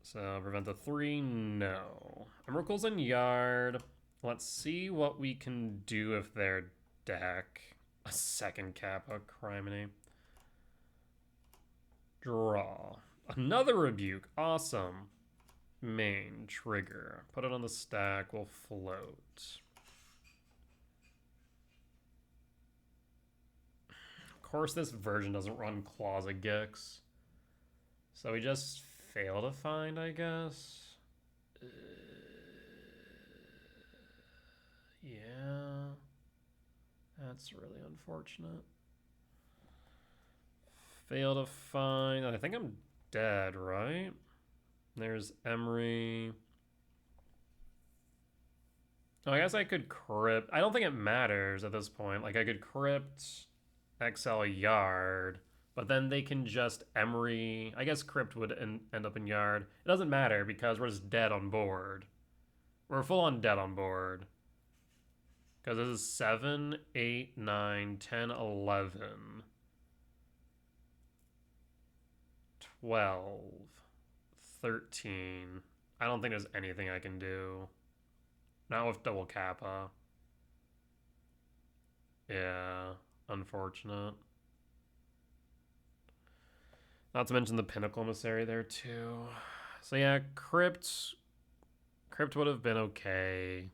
So, prevent the 3, no. Emerald's in yard. Let's see what we can do if their deck. A second Kappa, criminy. Draw. Another rebuke, awesome. Main, trigger. Put it on the stack, we'll float. Of course, this version doesn't run Closet Gix. So we just fail to find, I guess. Yeah. That's really unfortunate. Fail to find. I think I'm dead, right? There's Emery. Oh, I guess I could crypt. I don't think it matters at this point. Like, I could crypt, XL yard, but then they can just Emery. I guess crypt would end up in yard. It doesn't matter because we're just dead on board. We're full on dead on board. Because this is 7, 8, 9, 10, 11, 12, 13. I don't think there's anything I can do. Not with double Kappa. Yeah, unfortunate. Not to mention the Pinnacle Emissary there too. So yeah, Crypt would have been okay.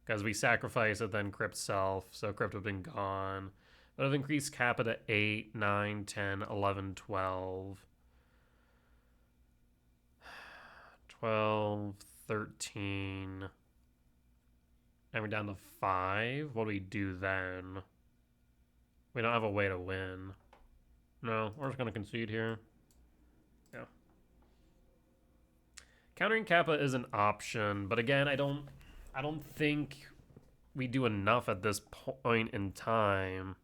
Because we sacrifice it, then Crypt self, so Crypt would have been gone. But I've increased Kappa to 8, 9, 10, 11, 12. 12, 13. And we're down to 5. What do we do then? We don't have a way to win. No, we're just going to concede here. Yeah. Countering Kappa is an option, but again, I don't think we do enough at this point in time.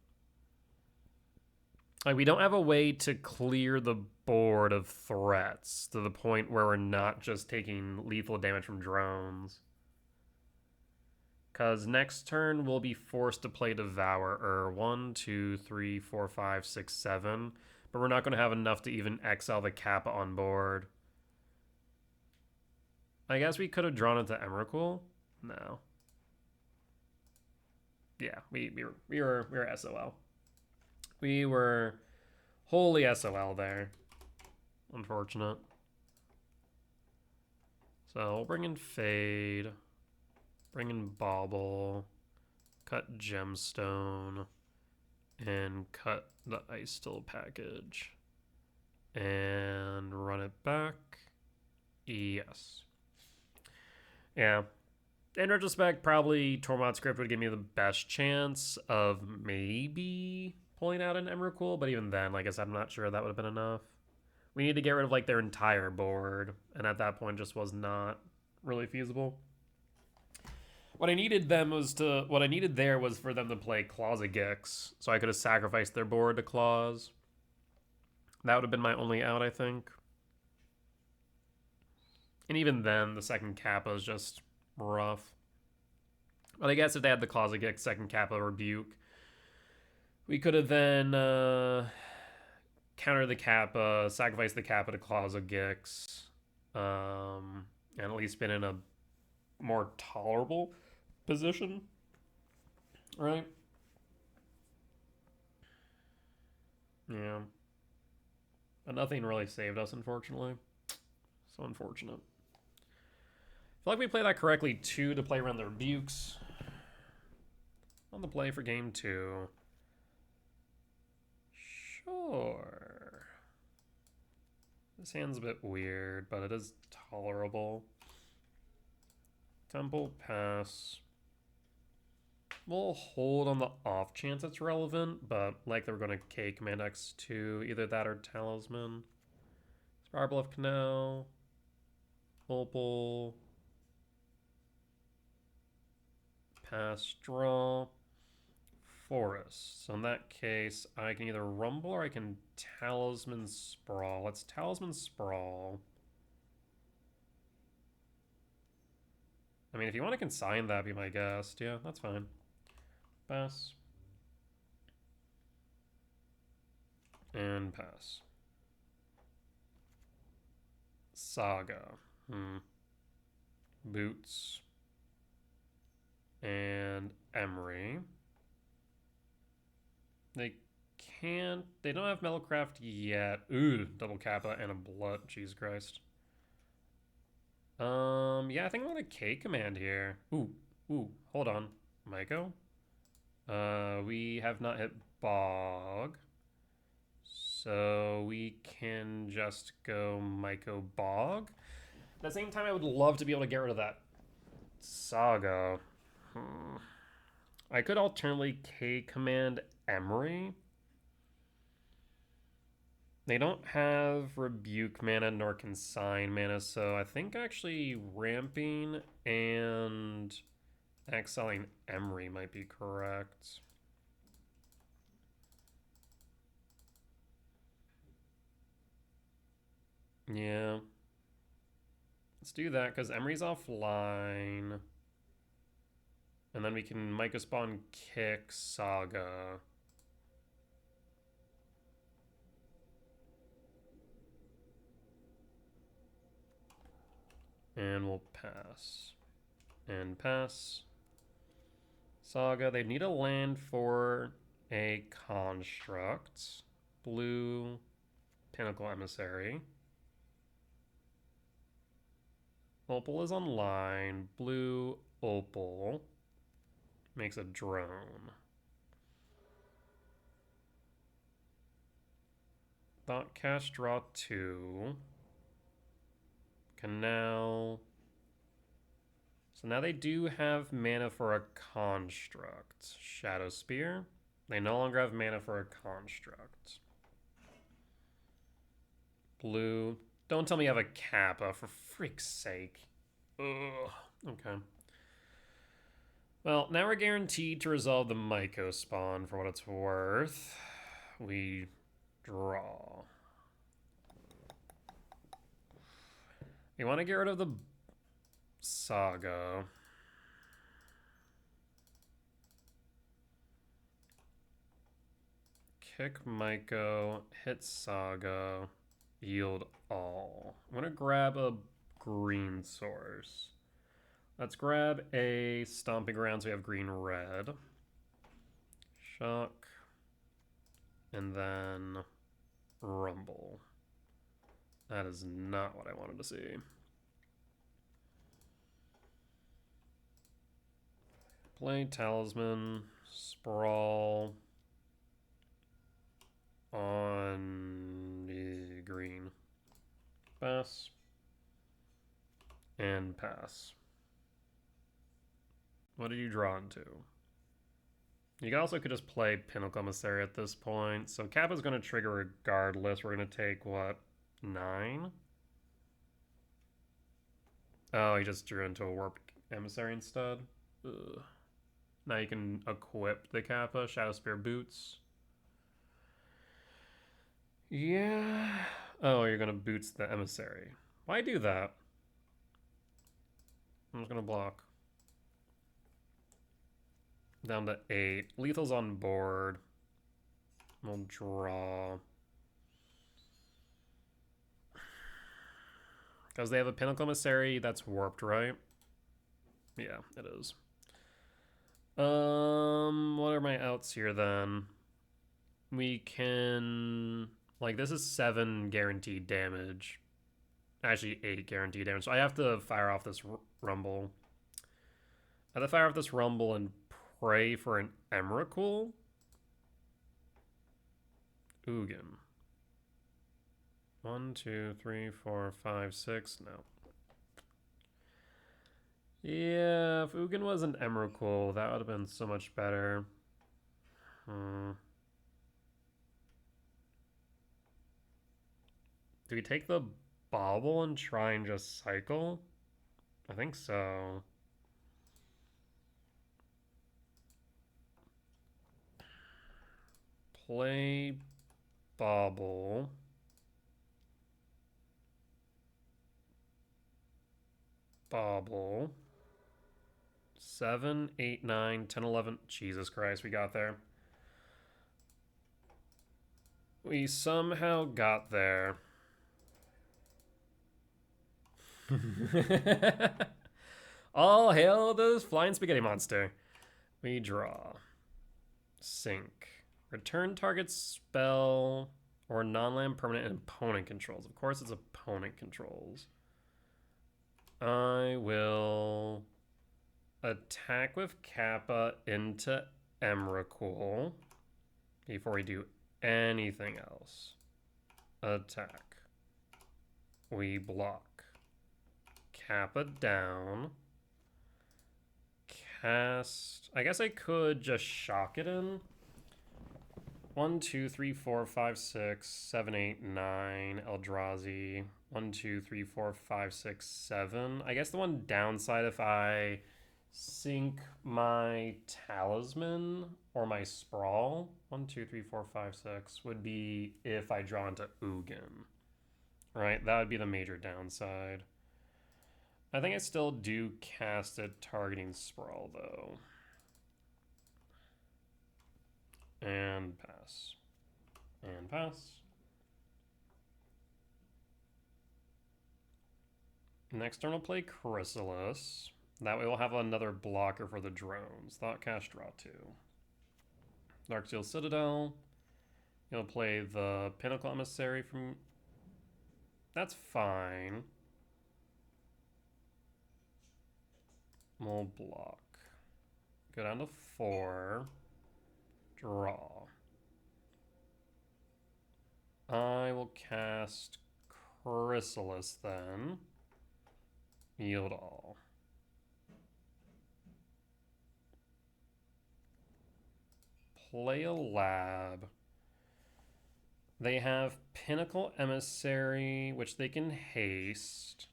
Like, we don't have a way to clear the board of threats to the point where we're not just taking lethal damage from drones. Because next turn we'll be forced to play Devourer. 1, 2, 3, 4, 5, 6, 7. But we're not going to have enough to even exile the Kappa on board. I guess we could have drawn into Emrakul. No. Yeah, we were SOL. We were wholly SOL there. Unfortunate. So we'll bring in Fade. Bring in Bauble. Cut Gemstone. And cut the Ice Still package. And run it back. Yes. Yeah. In retrospect, probably Tormod's Script would give me the best chance of maybe pulling out an Emrakul, but even then, like I said, I'm not sure that would have been enough. We need to get rid of like their entire board, and at that point just was not really feasible. What I needed there was for them to play Closet Gix, so I could have sacrificed their board to Claws. That would have been my only out, I think. And even then, the second Kappa is just rough. But I guess if they had the Closet Gix second Kappa Rebuke, we could have then countered the Kappa, sacrificed the Kappa to Closet Gix, and at least been in a more tolerable position, right? Yeah. But nothing really saved us, unfortunately. So unfortunate. I feel like we play that correctly, too, to play around the rebukes. On the play for game 2. Sure. This hand's a bit weird, but it is tolerable. Temple, pass. We'll hold on the off chance it's relevant, but like they were going to K command X2, either that or Talisman. Sparbluff Canal, Opal, pass, draw, Forest. So in that case, I can either Rumble or I can Talisman Sprawl. Let's Talisman Sprawl. I mean, if you want to consign that, be my guest. Yeah, that's fine. Pass. And pass. Saga. Boots. And Emery. They can't... They don't have Metalcraft yet. Ooh, double Kappa and a Blood. Jesus Christ. Yeah, I think I'm gonna K command here. Ooh, hold on. Myco? We have not hit Bog. So we can just go Myco Bog. At the same time, I would love to be able to get rid of that Saga. I could alternately K command Emery. They don't have Rebuke mana nor Consign mana, so I think actually ramping and exiling Emery might be correct. Yeah. Let's do that, because Emery's offline. And then we can Myco Spawn kick Saga. And we'll pass. And pass. Saga, they need a land for a construct. Blue, Pinnacle Emissary. Opal is online. Blue, Opal. Makes a drone. Thought Cash, draw 2. Canal. So now they do have mana for a construct. Shadow Spear. They no longer have mana for a construct. Blue. Don't tell me you have a Kappa, for freak's sake. Ugh. Okay. Well, now we're guaranteed to resolve the Myco spawn for what it's worth. We draw. We want to get rid of the Saga. Kick Myco, hit Saga, yield all. I'm going to grab a green source. Let's grab a Stomping Ground so we have green-red. Shock. And then Rumble. That is not what I wanted to see. Play Talisman, Sprawl on green. Pass. And pass. What did you draw into? You also could just play Pinnacle Emissary at this point. So Kappa's going to trigger regardless. We're going to take, what, 9? Oh, he just drew into a Warped Emissary instead. Ugh. Now you can equip the Kappa. Shadow Spear Boots. Yeah. Oh, you're going to Boots the Emissary. Why do that? I'm just going to block. Down to 8. Lethal's on board. We'll draw. Because they have a Pinnacle Emissary that's warped, right? Yeah, it is. What are my outs here then? We can... Like, this is 7 guaranteed damage. Actually, 8 guaranteed damage. So I have to fire off this Rumble. I have to fire off this Rumble and pray for an Emrakul. Ugin. 1, 2, 3, 4, 5, 6. No. Yeah, if Ugin was an Emrakul, that would have been so much better. Do we take the Bobble and try and just cycle? I think so. Play Bobble. Bobble. 7, 8, 9, 10, 11. Jesus Christ, we got there. We somehow got there. All hail the flying spaghetti monster. We draw. Sink. Return target spell or non-land permanent and opponent controls. Of course, it's opponent controls. I will attack with Kappa into Emrakul before we do anything else. Attack. We block. Kappa down. Cast. I guess I could just shock it in. 1, 2, 3, 4, 5, 6, 7, 8, 9. Eldrazi. 1, 2, 3, 4, 5, 6, 7. I guess the one downside if I sink my Talisman or my Sprawl, 1, 2, 3, 4, 5, 6, would be if I draw into Ugin. Right? That would be the major downside. I think I still do cast it targeting Sprawl, though. And pass. And pass. Next turn we'll play Chrysalis. That way we'll have another blocker for the drones. Thoughtcast, draw 2. Darksteel Citadel. You'll play the Pinnacle Emissary from... That's fine. We'll block. Go down to 4. Draw. I will cast Chrysalis then. Yield all. Play a lab. They have Pinnacle Emissary, which they can haste.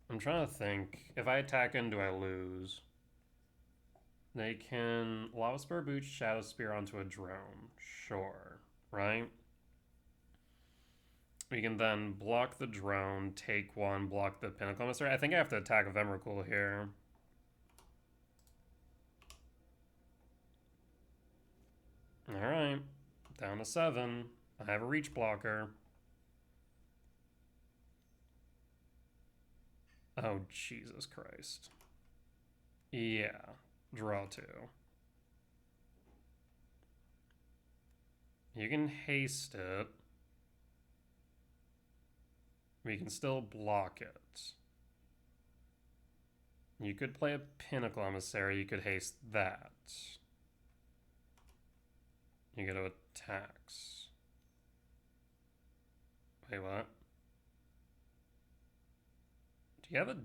I'm trying to think. If I attack in, do I lose? They can Lava Spur Boots Shadow Spear onto a drone. Sure. Right? We can then block the drone, take 1, block the Pinnacle Emissary. I think I have to attack with Emrakul here. Alright. Down to 7. I have a reach blocker. Oh, Jesus Christ. Yeah. Draw 2. You can haste it. We can still block it. You could play a Pinnacle Emissary. You could haste that. You go to attacks. Wait, what? Do you have a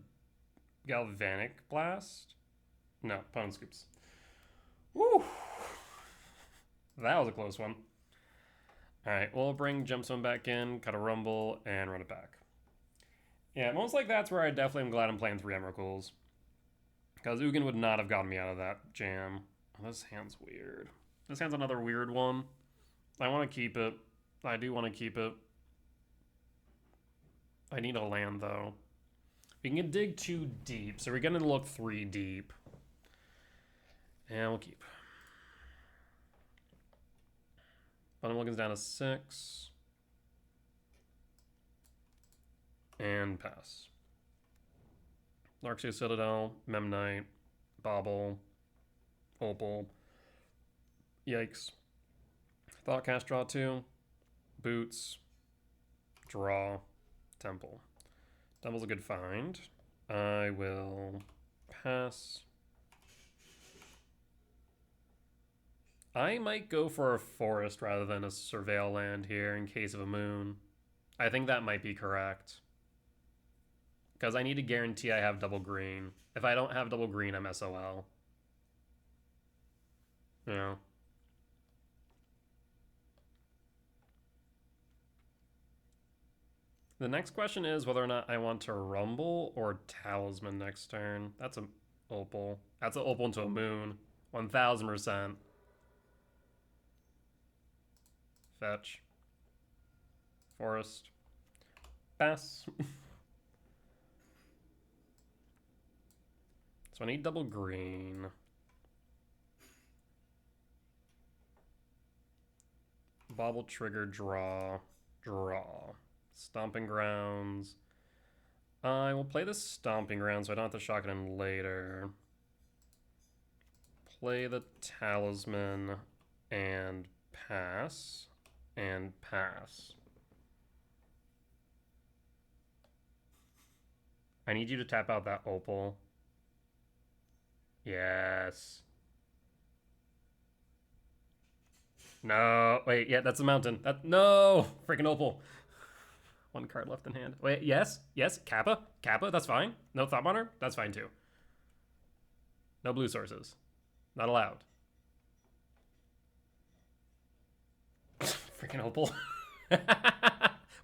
Galvanic Blast? No, Opponent Scoops. Woo! That was a close one. Alright, we'll bring Gemstone back in, cut a Rumble, and run it back. Yeah, most like that's where I definitely am glad I'm playing 3 Emrakuls. Because Ugin would not have gotten me out of that jam. Oh, this hand's weird. This hand's another weird one. I want to keep it. I do want to keep it. I need a land, though. We can dig 2 deep, so we're going to look 3 deep. And we'll keep. Bottom Logan's down to 6. And pass. Darksteel Citadel, Memnite, Bobble, Opal. Yikes. Thoughtcast, draw 2. Boots. Draw. Temple. Temple's a good find. I will pass. I might go for a forest rather than a surveil land here in case of a moon. I think that might be correct. because I need to guarantee I have double green. If I don't have double green, I'm SOL. Yeah. The next question is whether or not I want to Rumble or Talisman next turn. That's an Opal. That's an Opal into a Moon. 1000%. Fetch. Forest. Pass. So I need double green. Bobble trigger, draw. Draw. Stomping Grounds. I will play this Stomping Grounds so I don't have to shock it in later. Play the Talisman and pass. And pass. I need you to tap out that Opal. Yes. No. Wait, yeah, that's a mountain. No! Freaking Opal. One card left in hand. Wait, yes? Yes? Kappa? Kappa? That's fine. No Thought Monitor? That's fine too. No blue sources. Not allowed. Freaking Opal.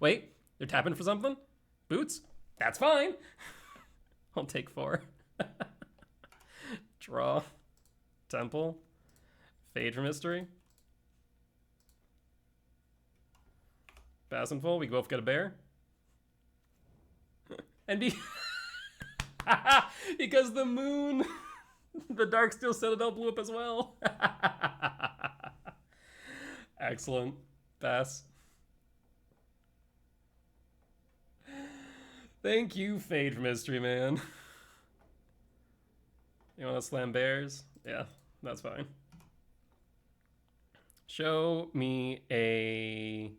Wait, they're tapping for something? Boots? That's fine. I'll take 4. Draw. Temple. Fade from History. Pass and full. We both get a bear. And because the moon, the Darksteel Citadel blew up as well. Excellent. Pass. Thank you, Fade from History, man. You want to slam bears? Yeah, that's fine. Show me a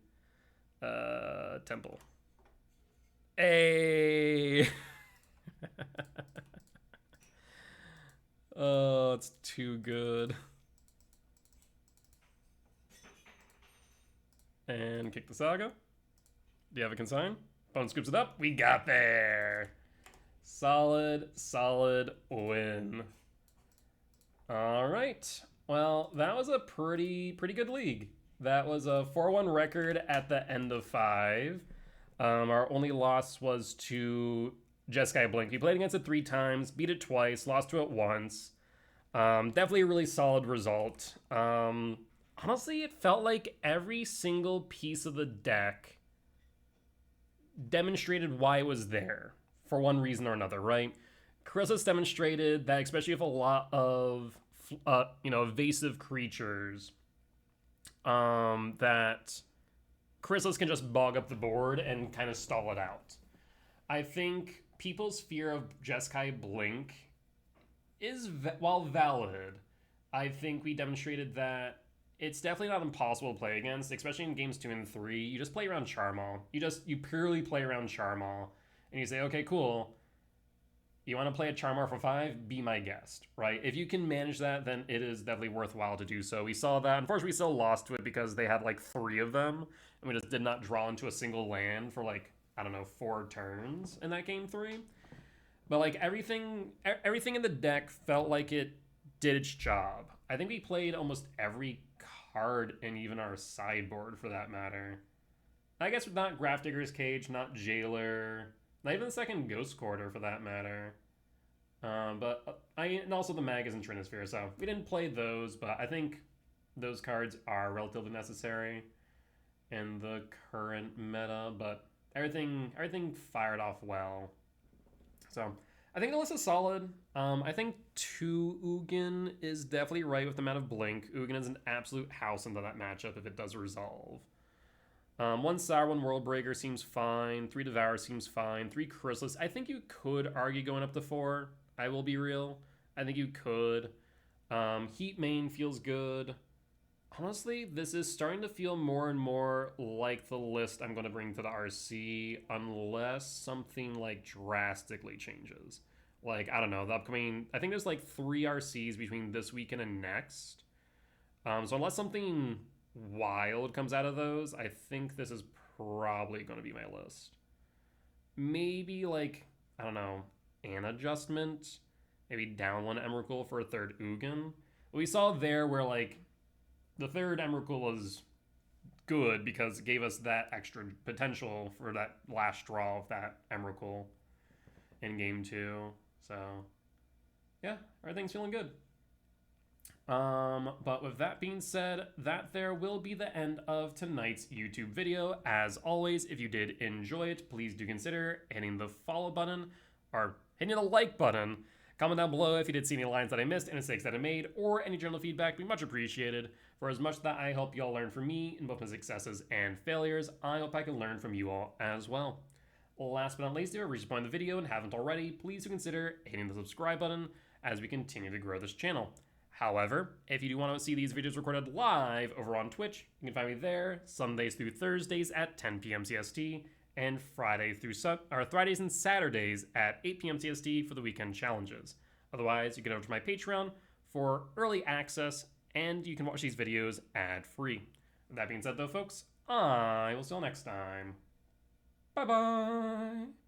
temple. Hey. Oh, it's too good. And kick the Saga. Do you have a consign? Opponent scoops it up. We got there. Solid, solid win. All right. Well, that was a pretty good league. That was a 4-1 record at the end of 5. Our only loss was to Jeskai Blink. We played against it 3 times, beat it twice, lost to it once. Definitely a really solid result. Honestly, it felt like every single piece of the deck demonstrated why it was there for one reason or another, right? Chrysalis demonstrated that, especially with a lot of evasive creatures, that Chrysalis can just bog up the board and kind of stall it out. I think people's fear of Jeskai Blink is, while valid, I think we demonstrated that it's definitely not impossible to play against, especially in games 2 and 3. You just play around Charmal. You purely play around Charmal, and you say, okay, cool. You want to play a Charmar for 5? Be my guest, right? If you can manage that, then it is definitely worthwhile to do so. We saw that. Unfortunately, we still lost to it because they had like 3 of them, and we just did not draw into a single land for like, I don't know, 4 turns in that game 3. But like everything in the deck felt like it did its job. I think we played almost every card in even our sideboard for that matter. I guess not Grafdigger's Cage, not Jailer, not even the second Ghost Quarter for that matter. And also the Magus and Trinisphere, so we didn't play those, but I think those cards are relatively necessary in the current meta, but everything fired off well. So I think the list is solid. I think 2 Ugin is definitely right with the amount of Blink. Ugin is an absolute house into that matchup if it does resolve. 1 Sour, 1 Worldbreaker seems fine. 3 Devour seems fine. 3 Chrysalis. I think you could argue going up to 4. I will be real. I think you could. Heat Main feels good. Honestly, this is starting to feel more and more like the list I'm going to bring to the RC unless something like drastically changes. Like, I don't know, the upcoming... I think there's like 3 RCs between this weekend and next. So unless something wild comes out of those, I think this is probably going to be my list. Maybe like I don't know, an adjustment, maybe down one Emrakul for a third Ugin. We saw there where like the third Emrakul was good because it gave us that extra potential for that last draw of that Emrakul in game 2. So yeah, everything's feeling good. But with that being said, that there will be the end of tonight's YouTube video. As always, if you did enjoy it, please do consider hitting the follow button or hitting the like button. Comment down below if you did see any lines that I missed, any mistakes that I made, or any general feedback. Be much appreciated. For as much that I help you all learn from me in both my successes and failures, I hope I can learn from you all as well. Last but not least, if you reached the point of the video and haven't already, please do consider hitting the subscribe button as we continue to grow this channel. However, if you do want to see these videos recorded live over on Twitch, you can find me there Sundays through Thursdays at 10 p.m. CST and Fridays and Saturdays at 8 p.m. CST for the weekend challenges. Otherwise, you can go over to my Patreon for early access and you can watch these videos ad-free. With that being said though, folks, I will see you all next time. Bye-bye!